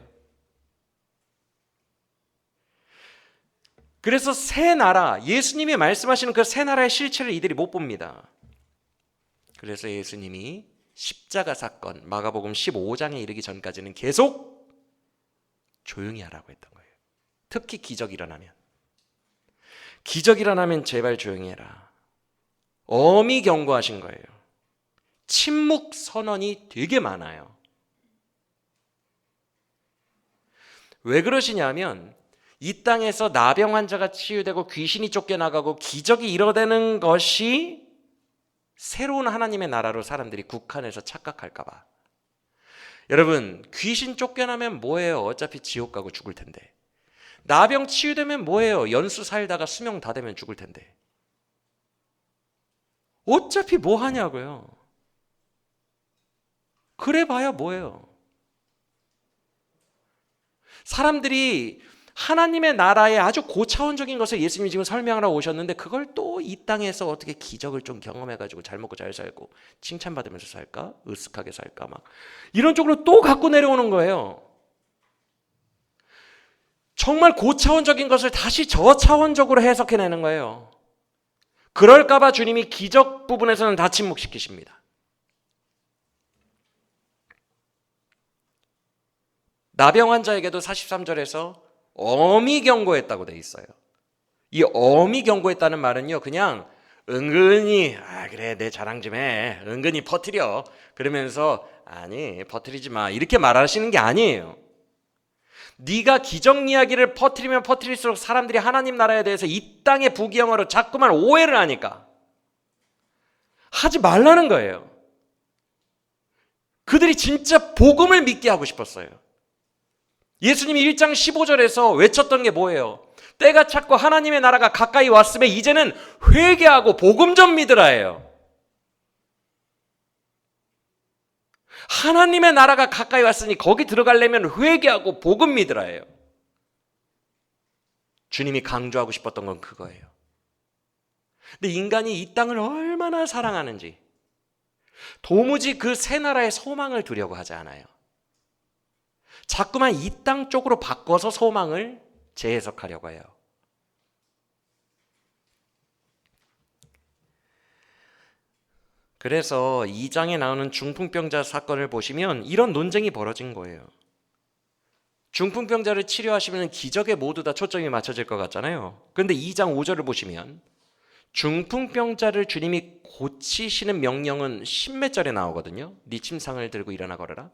그래서 새 나라, 예수님이 말씀하시는 그 새 나라의 실체를 이들이 못 봅니다. 그래서 예수님이 십자가 사건, 마가복음 15장에 이르기 전까지는 계속 조용히 하라고 했던 거예요. 특히 기적이 일어나면 제발 조용히 해라. 엄히 경고하신 거예요. 침묵 선언이 되게 많아요. 왜 그러시냐면 이 땅에서 나병 환자가 치유되고 귀신이 쫓겨나가고 기적이 일어나는 것이 새로운 하나님의 나라로 사람들이 국한해서 착각할까 봐. 여러분 귀신 쫓겨나면 뭐예요? 어차피 지옥 가고 죽을 텐데. 나병 치유되면 뭐예요? 연수 살다가 수명 다 되면 죽을 텐데. 어차피 뭐 하냐고요. 그래 봐야 뭐예요. 사람들이 하나님의 나라의 아주 고차원적인 것을 예수님이 지금 설명하러 오셨는데 그걸 또 이 땅에서 어떻게 기적을 좀 경험해가지고 잘 먹고 잘 살고 칭찬받으면서 살까? 으쓱하게 살까? 막 이런 쪽으로 또 갖고 내려오는 거예요. 정말 고차원적인 것을 다시 저차원적으로 해석해내는 거예요. 그럴까 봐 주님이 기적 부분에서는 다 침묵시키십니다. 나병 환자에게도 43절에서 엄히 경고했다고 돼 있어요. 이 엄히 경고했다는 말은요, 그냥 은근히 그래 내 자랑 좀 해, 은근히 퍼뜨려 그러면서 아니 퍼뜨리지 마 이렇게 말하시는 게 아니에요. 네가 기적 이야기를 퍼뜨리면 퍼뜨릴수록 사람들이 하나님 나라에 대해서 이 땅의 부귀영화로 자꾸만 오해를 하니까 하지 말라는 거예요. 그들이 진짜 복음을 믿게 하고 싶었어요. 예수님이 1장 15절에서 외쳤던 게 뭐예요? 때가 찼고 하나님의 나라가 가까이 왔으면 이제는 회개하고 복음 좀 믿으라예요. 하나님의 나라가 가까이 왔으니 거기 들어가려면 회개하고 복음 믿으라예요. 주님이 강조하고 싶었던 건 그거예요. 근데 인간이 이 땅을 얼마나 사랑하는지 도무지 그 새 나라의 소망을 두려고 하지 않아요. 자꾸만 이 땅 쪽으로 바꿔서 소망을 재해석하려고 해요. 그래서 2장에 나오는 중풍병자 사건을 보시면 이런 논쟁이 벌어진 거예요. 중풍병자를 치료하시면 기적에 모두 다 초점이 맞춰질 것 같잖아요. 그런데 2장 5절을 보시면 중풍병자를 주님이 고치시는 명령은 10몇 절에 나오거든요. 네 침상을 들고 일어나 걸어라.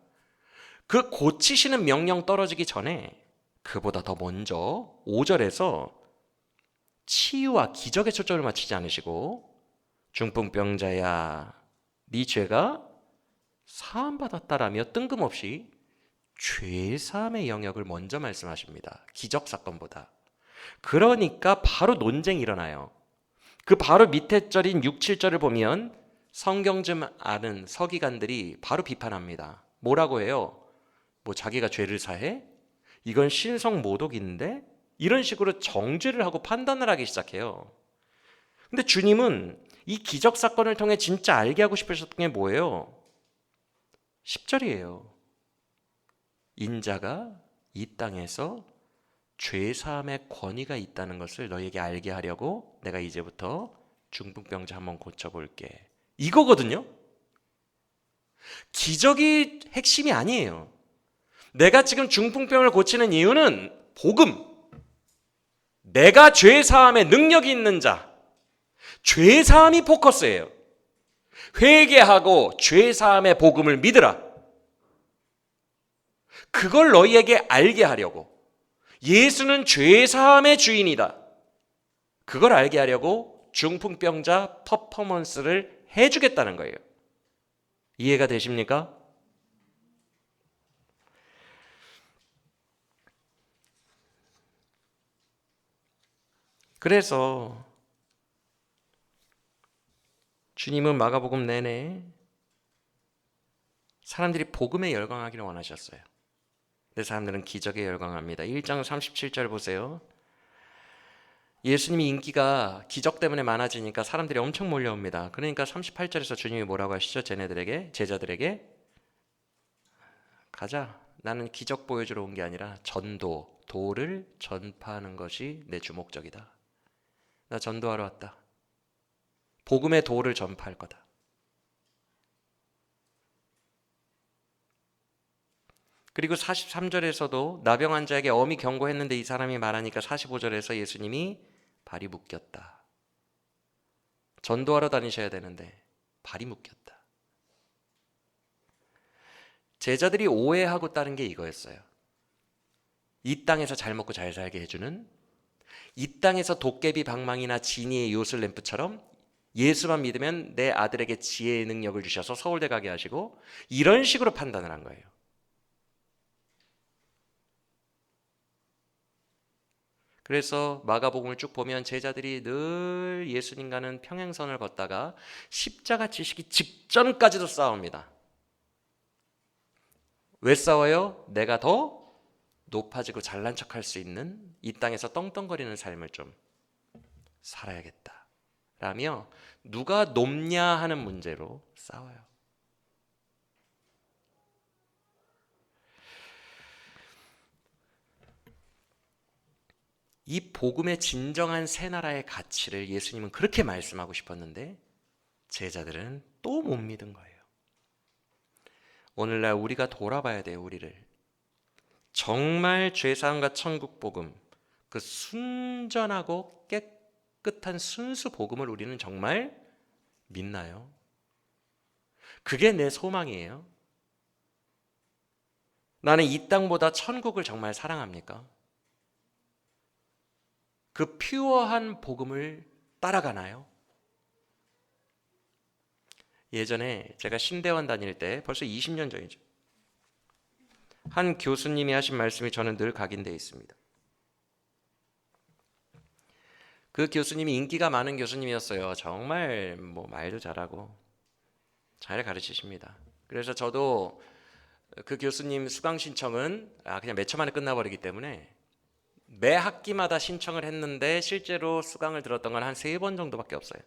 그 고치시는 명령 떨어지기 전에 그보다 더 먼저 5절에서 치유와 기적에 초점을 맞추지 않으시고 중풍병자야 네 죄가 사함받았다라며 뜬금없이 죄사함의 영역을 먼저 말씀하십니다. 기적 사건보다. 그러니까 바로 논쟁이 일어나요. 그 바로 밑에 절인 6, 7절을 보면 성경 좀 아는 서기관들이 바로 비판합니다. 뭐라고 해요? 뭐 자기가 죄를 사해? 이건 신성 모독인데? 이런 식으로 정죄를 하고 판단을 하기 시작해요. 근데 주님은 이 기적 사건을 통해 진짜 알게 하고 싶으셨던 게 뭐예요? 10절이에요. 인자가 이 땅에서 죄사함의 권위가 있다는 것을 너에게 알게 하려고 내가 이제부터 중풍병자 한번 고쳐볼게. 이거거든요. 기적이 핵심이 아니에요. 내가 지금 중풍병을 고치는 이유는 복음. 내가 죄사함의 능력이 있는 자. 죄사함이 포커스예요. 회개하고 죄사함의 복음을 믿으라. 그걸 너희에게 알게 하려고. 예수는 죄사함의 주인이다. 그걸 알게 하려고 중풍병자 퍼포먼스를 해주겠다는 거예요. 이해가 되십니까? 그래서 주님은 마가복음 내내 사람들이 복음에 열광하기를 원하셨어요. 근데 사람들은 기적에 열광합니다. 1장 37절 보세요. 예수님이 인기가 기적 때문에 많아지니까 사람들이 엄청 몰려옵니다. 그러니까 38절에서 주님이 뭐라고 하시죠? 제자들에게 가자. 나는 기적 보여주러 온 게 아니라 도를 전파하는 것이 내 주목적이다. 나 전도하러 왔다. 복음의 도를 전파할 거다. 그리고 43절에서도 나병 환자에게 엄히 경고했는데 이 사람이 말하니까 45절에서 예수님이 발이 묶였다. 전도하러 다니셔야 되는데 발이 묶였다. 제자들이 오해하고 따른 게 이거였어요. 이 땅에서 잘 먹고 잘 살게 해주는, 이 땅에서 도깨비 방망이나 지니의 요술램프처럼 예수만 믿으면 내 아들에게 지혜의 능력을 주셔서 서울대 가게 하시고, 이런 식으로 판단을 한 거예요. 그래서 마가복음을 쭉 보면 제자들이 늘 예수님과는 평행선을 걷다가 십자가 지시기 직전까지도 싸웁니다. 왜 싸워요? 내가 더 높아지고 잘난 척할 수 있는 이 땅에서 떵떵거리는 삶을 좀 살아야겠다 라며 누가 높냐 하는 문제로 싸워요. 이 복음의 진정한 새 나라의 가치를 예수님은 그렇게 말씀하고 싶었는데 제자들은 또 못 믿은 거예요. 오늘날 우리가 돌아봐야 돼요. 우리를 정말 죄사함과 천국 복음, 그 순전하고 깨끗한 순수 복음을 우리는 정말 믿나요? 그게 내 소망이에요. 나는 이 땅보다 천국을 정말 사랑합니까? 그 퓨어한 복음을 따라가나요? 예전에 제가 신대원 다닐 때 벌써 20년 전이죠. 한 교수님이 하신 말씀이 저는 늘 각인되어 있습니다. 그 교수님이 인기가 많은 교수님이었어요. 정말 말도 잘하고 잘 가르치십니다. 그래서 저도 그 교수님 수강 신청은 그냥 몇 초 만에 끝나버리기 때문에 매 학기마다 신청을 했는데 실제로 수강을 들었던 건 한 3번 정도밖에 없어요.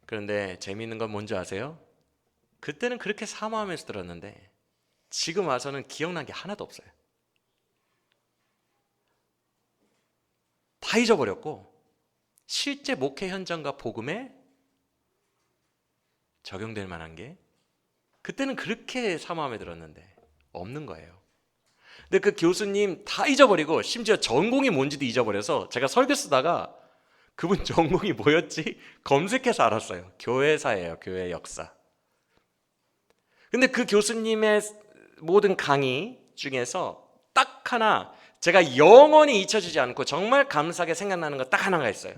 그런데 재미있는 건 뭔지 아세요? 그때는 그렇게 사모하면서 들었는데 지금 와서는 기억난 게 하나도 없어요. 다 잊어버렸고 실제 목회 현장과 복음에 적용될 만한 게 그때는 그렇게 사모함에 들었는데 없는 거예요. 근데 그 교수님 다 잊어버리고 심지어 전공이 뭔지도 잊어버려서 제가 설교 쓰다가 그분 전공이 뭐였지? 검색해서 알았어요. 교회사예요. 교회 역사. 근데 그 교수님의 모든 강의 중에서 딱 하나 제가 영원히 잊혀지지 않고 정말 감사하게 생각나는 거 딱 하나가 있어요.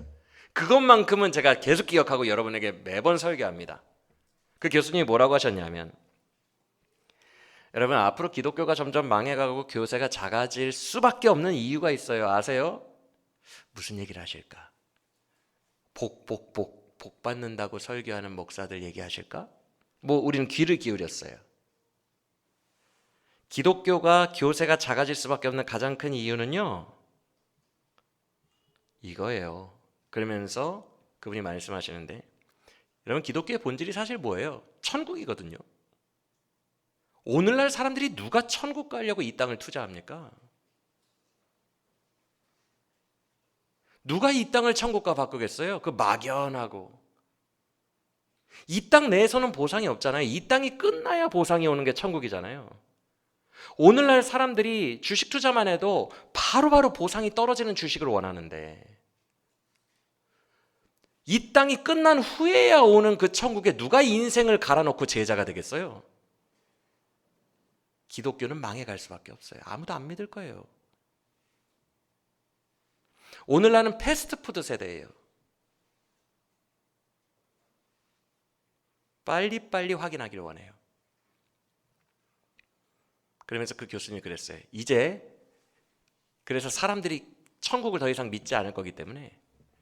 그것만큼은 제가 계속 기억하고 여러분에게 매번 설교합니다. 그 교수님이 뭐라고 하셨냐면, 여러분 앞으로 기독교가 점점 망해가고 교세가 작아질 수밖에 없는 이유가 있어요. 아세요? 무슨 얘기를 하실까? 복 받는다고 설교하는 목사들 얘기하실까? 우리는 귀를 기울였어요. 기독교가 교세가 작아질 수밖에 없는 가장 큰 이유는요, 이거예요. 그러면서 그분이 말씀하시는데, 여러분 기독교의 본질이 사실 뭐예요? 천국이거든요. 오늘날 사람들이 누가 천국 가려고 이 땅을 투자합니까? 누가 이 땅을 천국과 바꾸겠어요? 그 막연하고. 이 땅 내에서는 보상이 없잖아요. 이 땅이 끝나야 보상이 오는 게 천국이잖아요. 오늘날 사람들이 주식 투자만 해도 바로바로 보상이 떨어지는 주식을 원하는데, 이 땅이 끝난 후에야 오는 그 천국에 누가 인생을 갈아놓고 제자가 되겠어요? 기독교는 망해갈 수밖에 없어요. 아무도 안 믿을 거예요. 오늘날은 패스트푸드 세대예요. 빨리빨리 확인하기를 원해요. 그러면서 그 교수님이 그랬어요. 이제 그래서 사람들이 천국을 더 이상 믿지 않을 거기 때문에,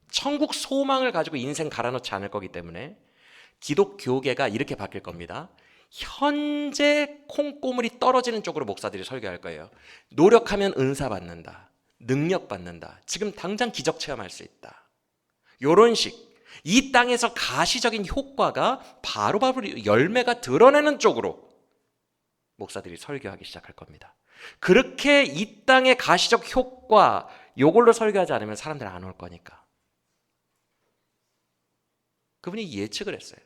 천국 소망을 가지고 인생 갈아넣지 않을 거기 때문에 기독교계가 이렇게 바뀔 겁니다. 현재 콩고물이 떨어지는 쪽으로 목사들이 설교할 거예요. 노력하면 은사 받는다. 능력 받는다. 지금 당장 기적 체험할 수 있다. 요런 식. 이 땅에서 가시적인 효과가 바로바로 열매가 드러내는 쪽으로 목사들이 설교하기 시작할 겁니다. 그렇게 이 땅의 가시적 효과 요걸로 설교하지 않으면 사람들 안 올 거니까. 그분이 예측을 했어요.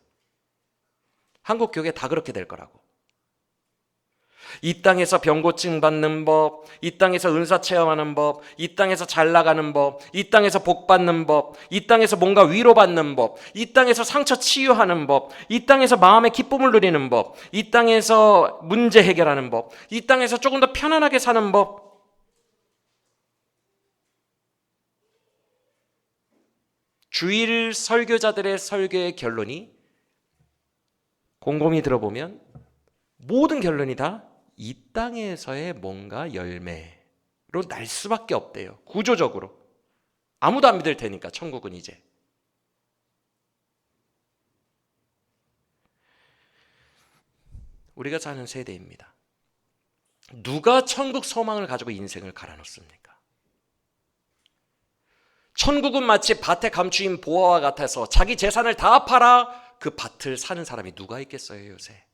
한국 교회 다 그렇게 될 거라고. 이 땅에서 병고침 받는 법, 이 땅에서 은사 체험하는 법, 이 땅에서 잘 나가는 법, 이 땅에서 복 받는 법, 이 땅에서 뭔가 위로받는 법, 이 땅에서 상처 치유하는 법, 이 땅에서 마음의 기쁨을 누리는 법, 이 땅에서 문제 해결하는 법, 이 땅에서 조금 더 편안하게 사는 법. 주일 설교자들의 설교의 결론이 곰곰이 들어보면 모든 결론이 다 이 땅에서의 뭔가 열매로 날 수밖에 없대요. 구조적으로. 아무도 안 믿을 테니까 천국은 이제. 우리가 사는 세대입니다. 누가 천국 소망을 가지고 인생을 갈아놓습니까? 천국은 마치 밭에 감추인 보화와 같아서 자기 재산을 다 팔아 그 밭을 사는 사람이 누가 있겠어요, 요새?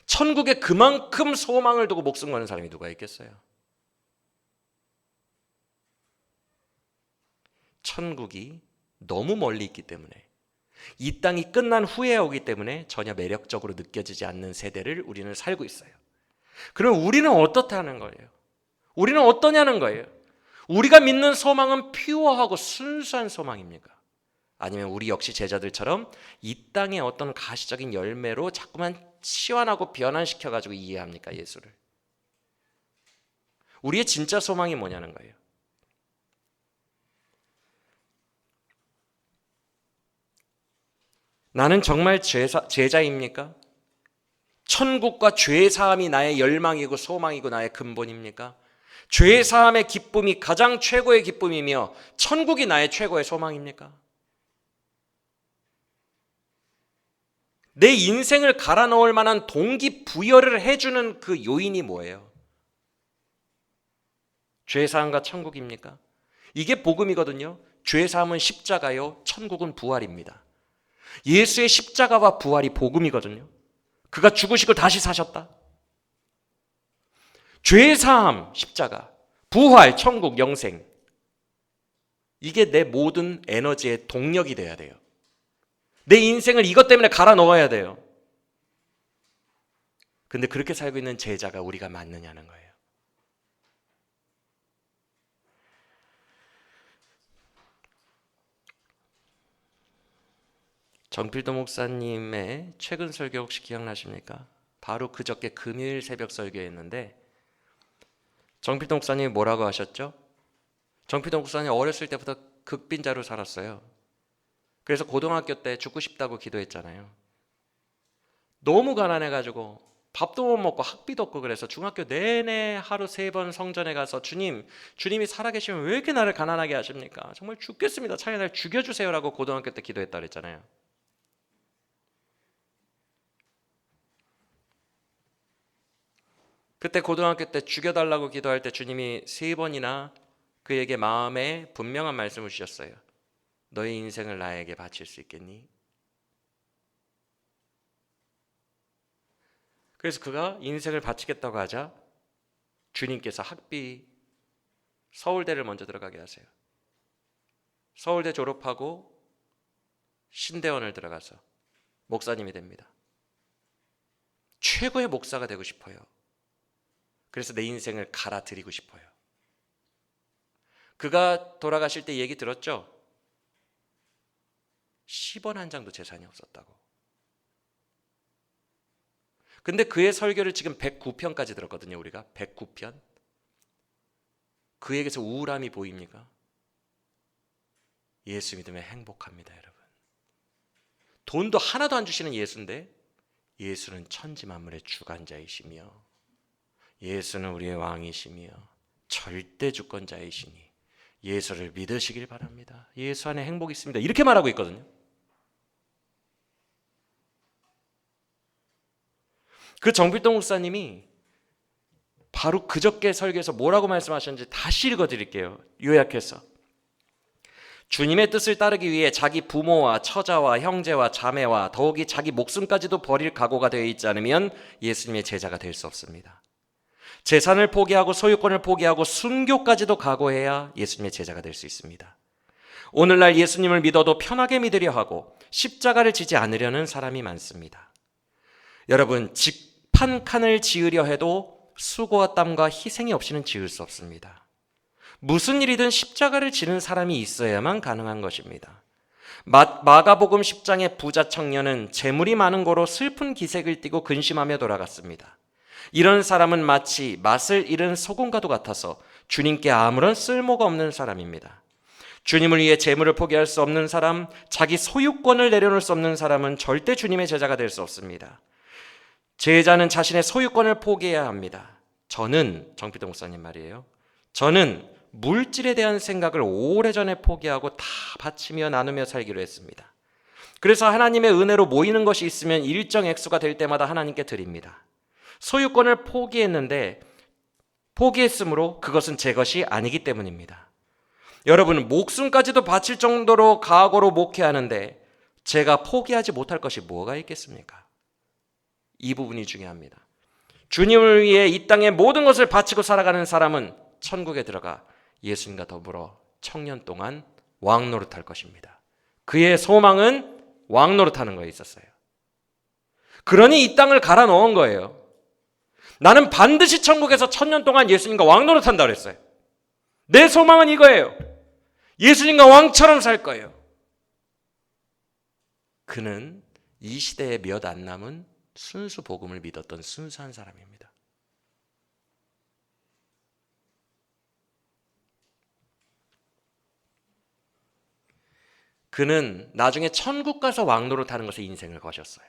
천국에 그만큼 소망을 두고 목숨 거는 사람이 누가 있겠어요? 천국이 너무 멀리 있기 때문에, 이 땅이 끝난 후에 오기 때문에 전혀 매력적으로 느껴지지 않는 세대를 우리는 살고 있어요. 그럼 우리는 어떻다는 거예요? 우리는 어떠냐는 거예요? 우리가 믿는 소망은 퓨어하고 순수한 소망입니까? 아니면 우리 역시 제자들처럼 이 땅의 어떤 가시적인 열매로 자꾸만 시원하고 변환시켜가지고 이해합니까, 예수를? 우리의 진짜 소망이 뭐냐는 거예요. 나는 정말 제자입니까? 천국과 죄사함이 나의 열망이고 소망이고 나의 근본입니까? 죄사함의 기쁨이 가장 최고의 기쁨이며 천국이 나의 최고의 소망입니까? 내 인생을 갈아 넣을 만한 동기부여를 해주는 그 요인이 뭐예요? 죄사함과 천국입니까? 이게 복음이거든요. 죄사함은 십자가요, 천국은 부활입니다. 예수의 십자가와 부활이 복음이거든요. 그가 죽으시고 다시 사셨다. 죄사함, 십자가, 부활, 천국, 영생. 이게 내 모든 에너지의 동력이 돼야 돼요. 내 인생을 이것 때문에 갈아 넣어야 돼요. 근데 그렇게 살고 있는 제자가 우리가 맞느냐는 거예요. 정필도 목사님의 최근 설교 혹시 기억나십니까? 바로 그저께 금요일 새벽 설교였는데 정필도 목사님이 뭐라고 하셨죠? 정필도 목사님 어렸을 때부터 극빈자로 살았어요. 그래서 고등학교 때 죽고 싶다고 기도했잖아요. 너무 가난해가지고 밥도 못 먹고 학비도 없고 그래서 중학교 내내 하루 3번 성전에 가서 주님이 살아계시면 왜 이렇게 나를 가난하게 하십니까? 정말 죽겠습니다. 차라리 날 죽여주세요라고 고등학교 때 기도했다 그랬잖아요. 그때 고등학교 때 죽여달라고 기도할 때 주님이 3번이나 그에게 마음에 분명한 말씀을 주셨어요. 너의 인생을 나에게 바칠 수 있겠니? 그래서 그가 인생을 바치겠다고 하자 주님께서 학비 서울대를 먼저 들어가게 하세요. 서울대 졸업하고 신대원을 들어가서 목사님이 됩니다. 최고의 목사가 되고 싶어요. 그래서 내 인생을 갈아드리고 싶어요. 그가 돌아가실 때 얘기 들었죠? 10원 한 장도 재산이 없었다고. 근데 그의 설교를 지금 109편까지 들었거든요. 우리가 109편. 그에게서 우울함이 보입니까? 예수 믿으면 행복합니다, 여러분. 돈도 하나도 안 주시는 예수인데 예수는 천지만물의 주관자이시며 예수는 우리의 왕이시며 절대 주권자이시니 예수를 믿으시길 바랍니다. 예수 안에 행복이 있습니다. 이렇게 말하고 있거든요. 그 정필동 목사님이 바로 그저께 설교에서 뭐라고 말씀하셨는지 다시 읽어드릴게요. 요약해서 주님의 뜻을 따르기 위해 자기 부모와 처자와 형제와 자매와 더욱이 자기 목숨까지도 버릴 각오가 되어 있지 않으면 예수님의 제자가 될 수 없습니다. 재산을 포기하고 소유권을 포기하고 순교까지도 각오해야 예수님의 제자가 될 수 있습니다. 오늘날 예수님을 믿어도 편하게 믿으려 하고 십자가를 지지 않으려는 사람이 많습니다. 여러분, 직판칸을 지으려 해도 수고와 땀과 희생이 없이는 지을 수 없습니다. 무슨 일이든 십자가를 지는 사람이 있어야만 가능한 것입니다. 마가복음 10장의 부자 청년은 재물이 많은 거로 슬픈 기색을 띠고 근심하며 돌아갔습니다. 이런 사람은 마치 맛을 잃은 소금과도 같아서 주님께 아무런 쓸모가 없는 사람입니다. 주님을 위해 재물을 포기할 수 없는 사람, 자기 소유권을 내려놓을 수 없는 사람은 절대 주님의 제자가 될 수 없습니다. 제자는 자신의 소유권을 포기해야 합니다. 저는 정필동 목사님 말이에요. 저는 물질에 대한 생각을 오래전에 포기하고 다 바치며 나누며 살기로 했습니다. 그래서 하나님의 은혜로 모이는 것이 있으면 일정 액수가 될 때마다 하나님께 드립니다. 소유권을 포기했으므로 그것은 제 것이 아니기 때문입니다. 여러분, 목숨까지도 바칠 정도로 각오로 목회하는데 제가 포기하지 못할 것이 뭐가 있겠습니까? 이 부분이 중요합니다. 주님을 위해 이 땅의 모든 것을 바치고 살아가는 사람은 천국에 들어가 예수님과 더불어 청년 동안 왕노릇할 것입니다. 그의 소망은 왕노릇하는 거에 있었어요. 그러니 이 땅을 갈아 넣은 거예요. 나는 반드시 천국에서 천년 동안 예수님과 왕노릇한다 그랬어요. 내 소망은 이거예요. 예수님과 왕처럼 살 거예요. 그는 이 시대에 몇 안 남은 순수 복음을 믿었던 순수한 사람입니다. 그는 나중에 천국 가서 왕노릇하는 것에 인생을 거셨어요.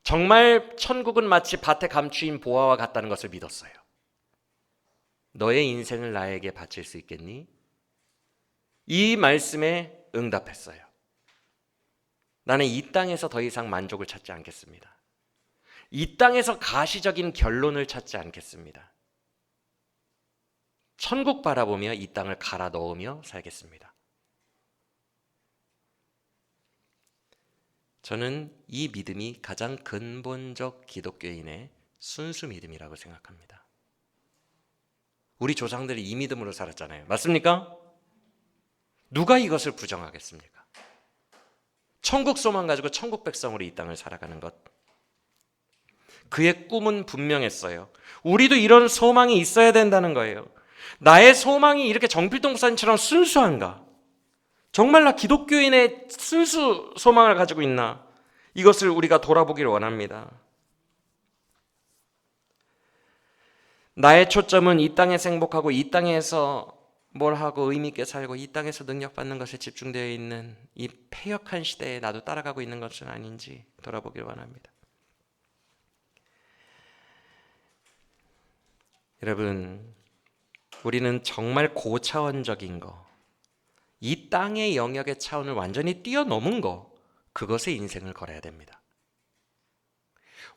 정말 천국은 마치 밭에 감추인 보화와 같다는 것을 믿었어요. 너의 인생을 나에게 바칠 수 있겠니? 이 말씀에 응답했어요. 나는 이 땅에서 더 이상 만족을 찾지 않겠습니다. 이 땅에서 가시적인 결론을 찾지 않겠습니다. 천국 바라보며 이 땅을 갈아 넣으며 살겠습니다. 저는 이 믿음이 가장 근본적 기독교인의 순수 믿음이라고 생각합니다. 우리 조상들이 이 믿음으로 살았잖아요. 맞습니까? 누가 이것을 부정하겠습니까? 천국 소망 가지고 천국 백성으로 이 땅을 살아가는 것. 그의 꿈은 분명했어요. 우리도 이런 소망이 있어야 된다는 거예요. 나의 소망이 이렇게 정필동 목사님처럼 순수한가? 정말 나 기독교인의 순수 소망을 가지고 있나? 이것을 우리가 돌아보기를 원합니다. 나의 초점은 이 땅에서 행복하고 이 땅에서 뭘 하고 의미 있게 살고 이 땅에서 능력받는 것에 집중되어 있는 이 패역한 시대에 나도 따라가고 있는 것은 아닌지 돌아보기를 원합니다. 여러분, 우리는 정말 고차원적인 거, 이 땅의 영역의 차원을 완전히 뛰어넘은 거, 그것에 인생을 걸어야 됩니다.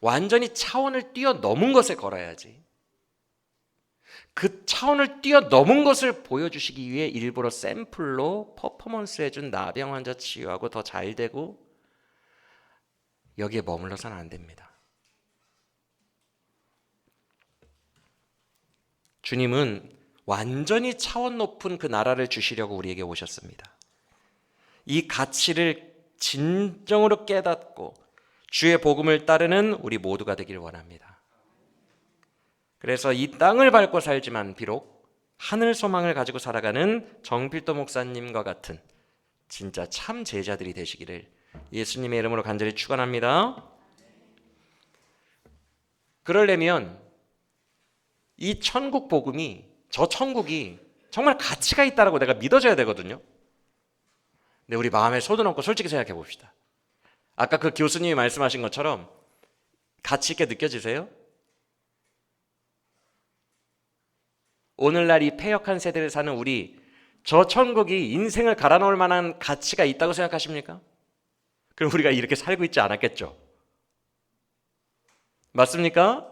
완전히 차원을 뛰어넘은 것에 걸어야지. 그 차원을 뛰어넘은 것을 보여주시기 위해 일부러 샘플로 퍼포먼스 해준 나병 환자 치유하고 더 잘 되고 여기에 머물러서는 안 됩니다. 주님은 완전히 차원 높은 그 나라를 주시려고 우리에게 오셨습니다. 이 가치를 진정으로 깨닫고 주의 복음을 따르는 우리 모두가 되기를 원합니다. 그래서 이 땅을 밟고 살지만 비록 하늘 소망을 가지고 살아가는 정필도 목사님과 같은 진짜 참 제자들이 되시기를 예수님의 이름으로 간절히 축원합니다. 그러려면 이 천국 복음이, 저 천국이 정말 가치가 있다라고 내가 믿어져야 되거든요. 근데 우리 마음에 쏟아놓고 솔직히 생각해 봅시다. 아까 그 교수님이 말씀하신 것처럼 가치 있게 느껴지세요? 오늘날 이 패역한 세대를 사는 우리, 저 천국이 인생을 갈아넣을 만한 가치가 있다고 생각하십니까? 그럼 우리가 이렇게 살고 있지 않았겠죠? 맞습니까?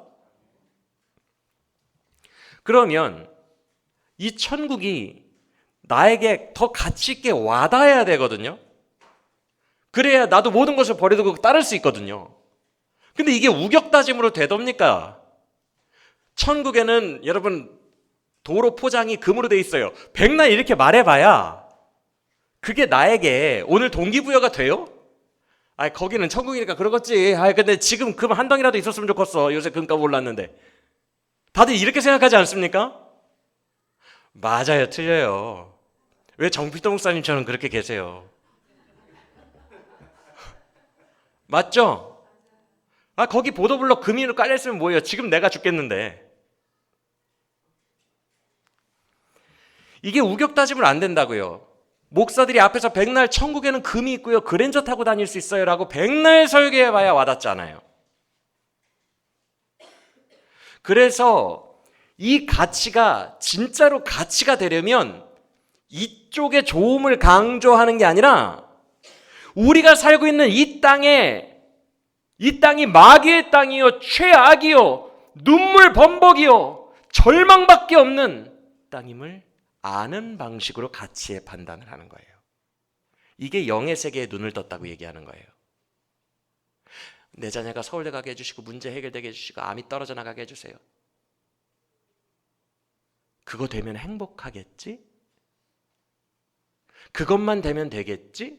그러면 이 천국이 나에게 더 가치 있게 와닿아야 되거든요. 그래야 나도 모든 것을 버려두고 따를 수 있거든요. 근데 이게 우격다짐으로 되답니까? 천국에는 여러분 도로 포장이 금으로 돼 있어요. 백날 이렇게 말해봐야 그게 나에게 오늘 동기부여가 돼요? 거기는 천국이니까 그러겠지. 근데 지금 금 한 덩이라도 있었으면 좋겠어. 요새 금값 올랐는데. 다들 이렇게 생각하지 않습니까? 맞아요, 틀려요. 왜 정필도 목사님처럼 그렇게 계세요? 맞죠? 거기 보도블록 금으로 깔려있으면 뭐예요? 지금 내가 죽겠는데. 이게 우격다짐을 안 된다고요. 목사들이 앞에서 백날 천국에는 금이 있고요, 그랜저 타고 다닐 수 있어요 라고 백날 설교해봐야 와닿잖아요. 그래서 이 가치가 진짜로 가치가 되려면 이쪽의 좋음을 강조하는 게 아니라 우리가 살고 있는 이 땅이 마귀의 땅이요, 최악이요, 눈물 범벅이요, 절망밖에 없는 땅임을 아는 방식으로 가치의 판단을 하는 거예요. 이게 영의 세계에 눈을 떴다고 얘기하는 거예요. 내 자녀가 서울대 가게 해주시고 문제 해결되게 해주시고 암이 떨어져 나가게 해주세요. 그거 되면 행복하겠지? 그것만 되면 되겠지?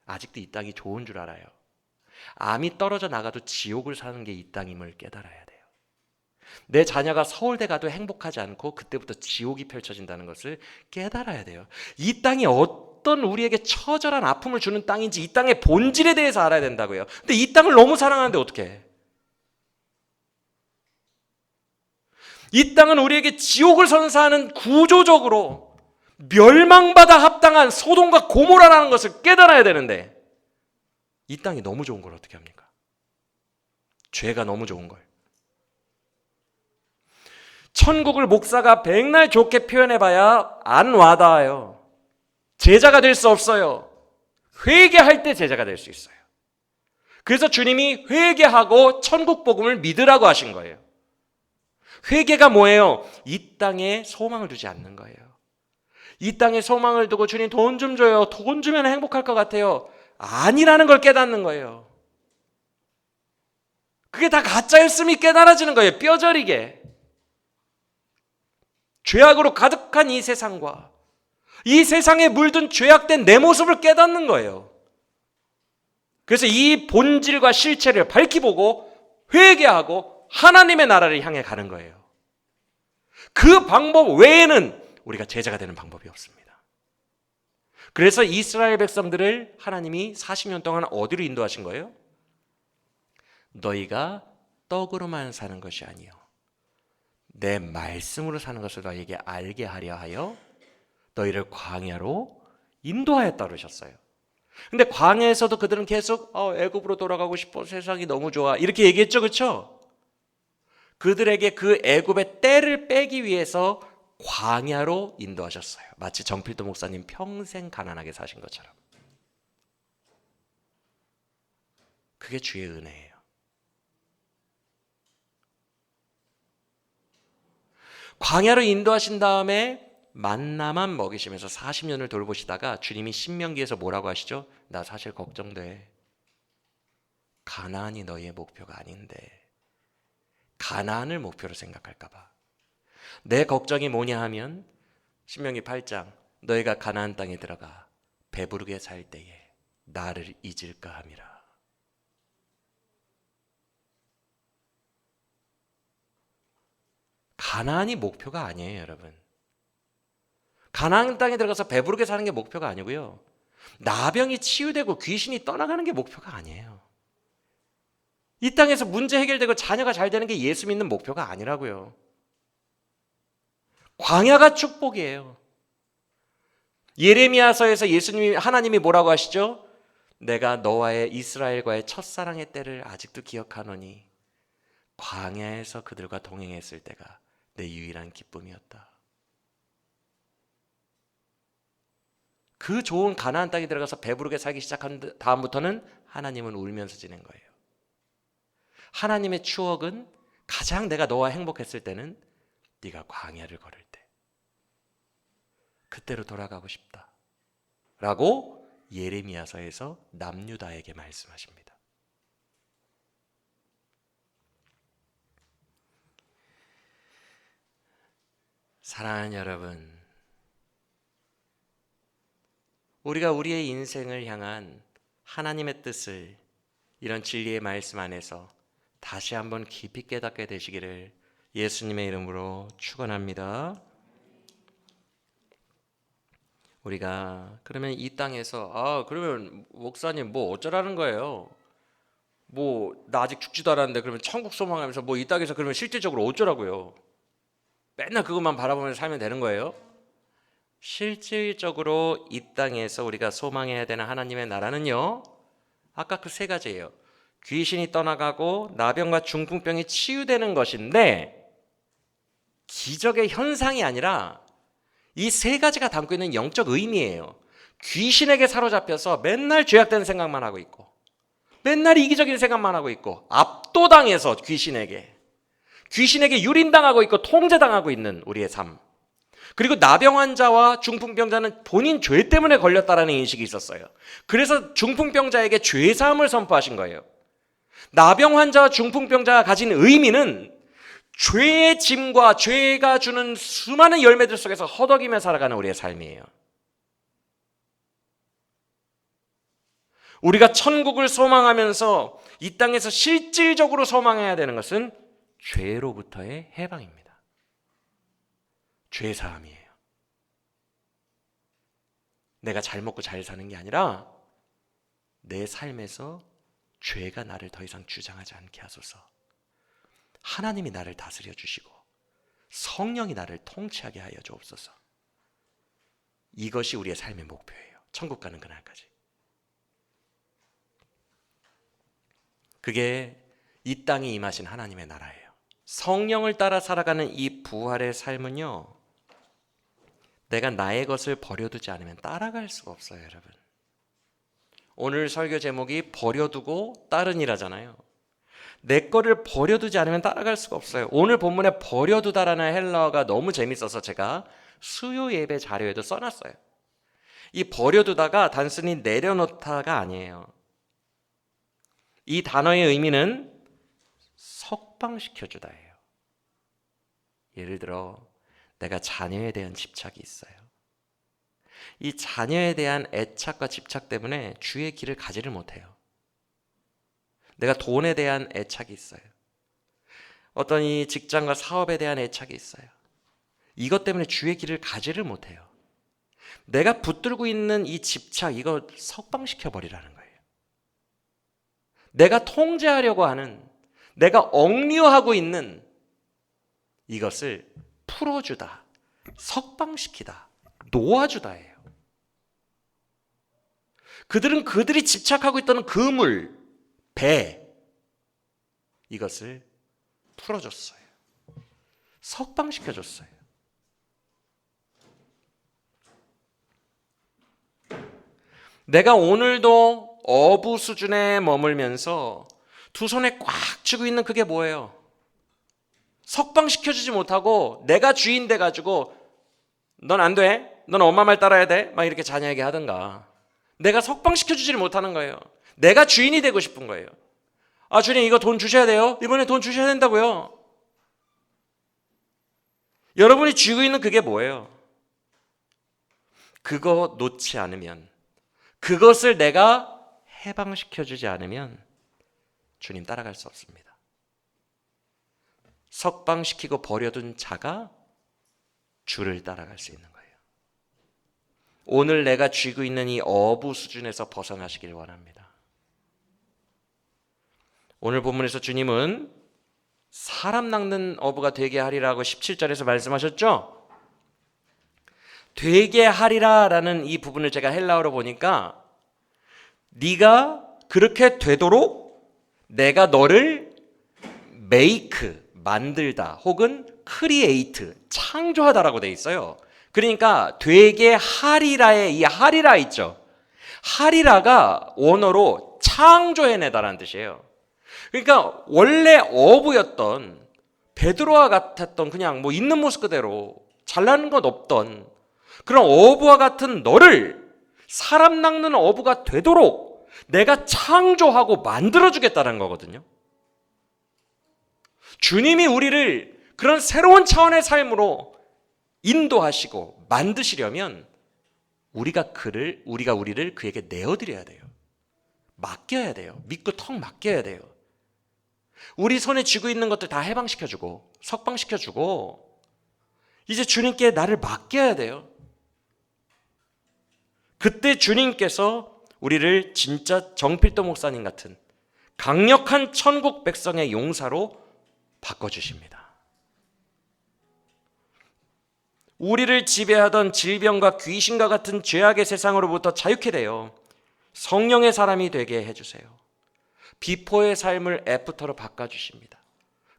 아직도 이 땅이 좋은 줄 알아요. 암이 떨어져 나가도 지옥을 사는 게 이 땅임을 깨달아야 돼요. 내 자녀가 서울대 가도 행복하지 않고 그때부터 지옥이 펼쳐진다는 것을 깨달아야 돼요. 이 땅이 어떤 우리에게 처절한 아픔을 주는 땅인지 이 땅의 본질에 대해서 알아야 된다고요. 근데 이 땅을 너무 사랑하는데 어떡해? 이 땅은 우리에게 지옥을 선사하는 구조적으로 멸망받아 합당한 소돔과 고모라라는 것을 깨달아야 되는데 이 땅이 너무 좋은 걸 어떻게 합니까? 죄가 너무 좋은 걸. 천국을 목사가 백날 좋게 표현해봐야 안 와닿아요. 제자가 될 수 없어요. 회개할 때 제자가 될 수 있어요. 그래서 주님이 회개하고 천국 복음을 믿으라고 하신 거예요. 회개가 뭐예요? 이 땅에 소망을 두지 않는 거예요. 이 땅에 소망을 두고 주님 돈 좀 줘요. 돈 주면 행복할 것 같아요. 아니라는 걸 깨닫는 거예요. 그게 다 가짜였음이 깨달아지는 거예요. 뼈저리게. 죄악으로 가득한 이 세상과 이 세상에 물든 죄악된 내 모습을 깨닫는 거예요. 그래서 이 본질과 실체를 밝히 보고 회개하고 하나님의 나라를 향해 가는 거예요. 그 방법 외에는 우리가 제자가 되는 방법이 없습니다. 그래서 이스라엘 백성들을 하나님이 40년 동안 어디로 인도하신 거예요? 너희가 떡으로만 사는 것이 아니요 내 말씀으로 사는 것을 너희에게 알게 하려 하여 너희를 광야로 인도하였다 그러셨어요. 근데 광야에서도 그들은 계속 애굽으로 돌아가고 싶어, 세상이 너무 좋아, 이렇게 얘기했죠. 그렇죠? 그들에게 그 애굽의 때를 빼기 위해서 광야로 인도하셨어요. 마치 정필도 목사님 평생 가난하게 사신 것처럼. 그게 주의 은혜예요. 광야로 인도하신 다음에 만나만 먹이시면서 40년을 돌보시다가 주님이 신명기에서 뭐라고 하시죠? 나 사실 걱정돼. 가나안이 너희의 목표가 아닌데 가나안을 목표로 생각할까 봐. 내 걱정이 뭐냐 하면 신명기 8장 너희가 가나안 땅에 들어가 배부르게 살 때에 나를 잊을까 함이라. 가나안이 목표가 아니에요, 여러분. 가나안 땅에 들어가서 배부르게 사는 게 목표가 아니고요. 나병이 치유되고 귀신이 떠나가는 게 목표가 아니에요. 이 땅에서 문제 해결되고 자녀가 잘 되는 게 예수 믿는 목표가 아니라고요. 광야가 축복이에요. 예레미야서에서 하나님이 뭐라고 하시죠? 내가 너와의 이스라엘과의 첫사랑의 때를 아직도 기억하노니 광야에서 그들과 동행했을 때가 내 유일한 기쁨이었다. 그 좋은 가나안 땅에 들어가서 배부르게 살기 시작한 다음부터는 하나님은 울면서 지낸 거예요. 하나님의 추억은 가장 내가 너와 행복했을 때는 네가 광야를 걸을 때, 그때로 돌아가고 싶다 라고 예레미야서에서 남유다에게 말씀하십니다. 사랑하는 여러분, 우리가 우리의 인생을 향한 하나님의 뜻을 이런 진리의 말씀 안에서 다시 한번 깊이 깨닫게 되시기를 예수님의 이름으로 축원합니다. 우리가 그러면 이 땅에서 그러면 목사님 뭐 어쩌라는 거예요? 나 아직 죽지도 않았는데 그러면 천국 소망하면서 이 땅에서 그러면 실질적으로 어쩌라고요? 맨날 그것만 바라보면서 살면 되는 거예요? 실질적으로 이 땅에서 우리가 소망해야 되는 하나님의 나라는요, 아까 그 세 가지예요. 귀신이 떠나가고 나병과 중풍병이 치유되는 것인데, 기적의 현상이 아니라 이 세 가지가 담고 있는 영적 의미예요. 귀신에게 사로잡혀서 맨날 죄악되는 생각만 하고 있고, 맨날 이기적인 생각만 하고 있고, 압도당해서 귀신에게 유린당하고 있고 통제당하고 있는 우리의 삶. 그리고 나병 환자와 중풍병자는 본인 죄 때문에 걸렸다라는 인식이 있었어요. 그래서 중풍병자에게 죄사함을 선포하신 거예요. 나병 환자와 중풍병자가 가진 의미는 죄의 짐과 죄가 주는 수많은 열매들 속에서 허덕이며 살아가는 우리의 삶이에요. 우리가 천국을 소망하면서 이 땅에서 실질적으로 소망해야 되는 것은 죄로부터의 해방입니다. 죄사함이에요. 내가 잘 먹고 잘 사는 게 아니라 내 삶에서 죄가 나를 더 이상 주장하지 않게 하소서. 하나님이 나를 다스려 주시고 성령이 나를 통치하게 하여 주옵소서. 이것이 우리의 삶의 목표예요. 천국 가는 그날까지. 그게 이 땅에 임하신 하나님의 나라예요. 성령을 따라 살아가는 이 부활의 삶은요, 내가 나의 것을 버려두지 않으면 따라갈 수가 없어요, 여러분. 오늘 설교 제목이 버려두고 따르니라잖아요. 내 거를 버려두지 않으면 따라갈 수가 없어요. 오늘 본문에 버려두다라는 헬라어가 너무 재밌어서 제가 수요 예배 자료에도 써놨어요. 이 버려두다가 단순히 내려놓다가 아니에요. 이 단어의 의미는 석방시켜주다예요. 예를 들어 내가 자녀에 대한 집착이 있어요. 이 자녀에 대한 애착과 집착 때문에 주의 길을 가지를 못해요. 내가 돈에 대한 애착이 있어요. 어떤 이 직장과 사업에 대한 애착이 있어요. 이것 때문에 주의 길을 가지를 못해요. 내가 붙들고 있는 이 집착, 이거 석방시켜 버리라는 거예요. 내가 통제하려고 하는, 내가 억류하고 있는 이것을 풀어주다, 석방시키다, 놓아주다예요. 그들은 그들이 집착하고 있던 그물, 배, 이것을 풀어줬어요. 석방시켜줬어요. 내가 오늘도 어부 수준에 머물면서 두 손에 꽉 쥐고 있는 그게 뭐예요? 석방시켜주지 못하고 내가 주인 돼가지고 넌 안 돼, 넌 엄마 말 따라야 돼, 막 이렇게 자녀에게 하든가. 내가 석방시켜주지를 못하는 거예요. 내가 주인이 되고 싶은 거예요. 아, 주님 이거 돈 주셔야 돼요. 이번에 돈 주셔야 된다고요. 여러분이 쥐고 있는 그게 뭐예요? 그거 놓지 않으면, 그것을 내가 해방시켜주지 않으면 주님 따라갈 수 없습니다. 석방시키고 버려둔 자가 주를 따라갈 수 있는 거예요. 오늘 내가 쥐고 있는 이 어부 수준에서 벗어나시길 원합니다. 오늘 본문에서 주님은 사람 낚는 어부가 되게 하리라고 17절에서 말씀하셨죠? 되게 하리라라는 이 부분을 제가 헬라어로 보니까 네가 그렇게 되도록 내가 너를 make, 만들다 혹은 create, 창조하다라고 돼 있어요. 그러니까 되게 하리라의 이 하리라 있죠. 하리라가 원어로 창조해내다라는 뜻이에요. 그러니까 원래 어부였던 베드로와 같았던 그냥 뭐 있는 모습 그대로 잘나는 것 없던 그런 어부와 같은 너를 사람 낚는 어부가 되도록 내가 창조하고 만들어주겠다는 거거든요. 주님이 우리를 그런 새로운 차원의 삶으로 인도하시고 만드시려면 우리가 우리를 그에게 내어드려야 돼요. 맡겨야 돼요. 믿고 턱 맡겨야 돼요. 우리 손에 쥐고 있는 것들 다 해방시켜주고 석방시켜주고 이제 주님께 나를 맡겨야 돼요. 그때 주님께서 우리를 진짜 정필도 목사님 같은 강력한 천국 백성의 용사로 바꿔주십니다. 우리를 지배하던 질병과 귀신과 같은 죄악의 세상으로부터 자유케 되어 성령의 사람이 되게 해주세요. 비포의 삶을 애프터로 바꿔주십니다.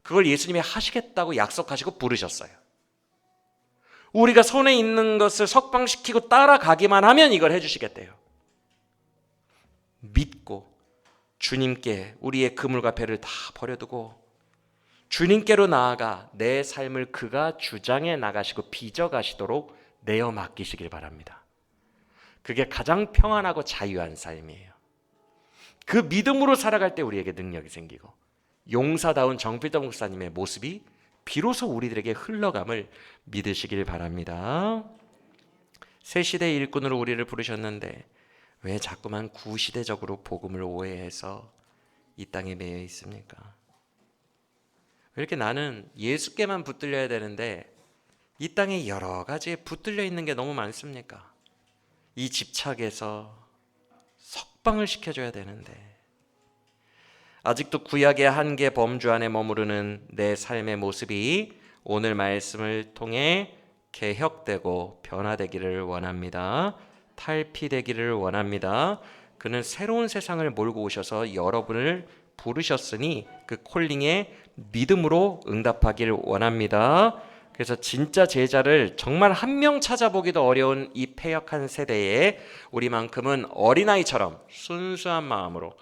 그걸 예수님이 하시겠다고 약속하시고 부르셨어요. 우리가 손에 있는 것을 석방시키고 따라가기만 하면 이걸 해주시겠대요. 믿고 주님께 우리의 그물과 배를 다 버려두고 주님께로 나아가 내 삶을 그가 주장해 나가시고 빚어가시도록 내어 맡기시길 바랍니다. 그게 가장 평안하고 자유한 삶이에요. 그 믿음으로 살아갈 때 우리에게 능력이 생기고 용사다운 정필도 목사님의 모습이 비로소 우리들에게 흘러감을 믿으시길 바랍니다. 새 시대 일꾼으로 우리를 부르셨는데 왜 자꾸만 구시대적으로 복음을 오해해서 이 땅에 매여 있습니까? 왜 이렇게 나는 예수께만 붙들려야 되는데 이 땅에 여러 가지에 붙들려 있는 게 너무 많습니까? 이 집착에서 석방을 시켜줘야 되는데 아직도 구약의 한계 범주 안에 머무르는 내 삶의 모습이 오늘 말씀을 통해 개혁되고 변화되기를 원합니다. 탈피되기를 원합니다. 그는 새로운 세상을 몰고 오셔서 여러분을 부르셨으니 그 콜링에 믿음으로 응답하기를 원합니다. 그래서 진짜 제자를 정말 한 명 찾아보기도 어려운 이 패역한 세대에 우리만큼은 어린아이처럼 순수한 마음으로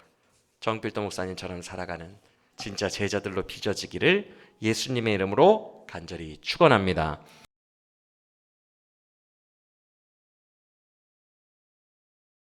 정필도 목사님처럼 살아가는 진짜 제자들로 빚어지기를 예수님의 이름으로 간절히 축원합니다.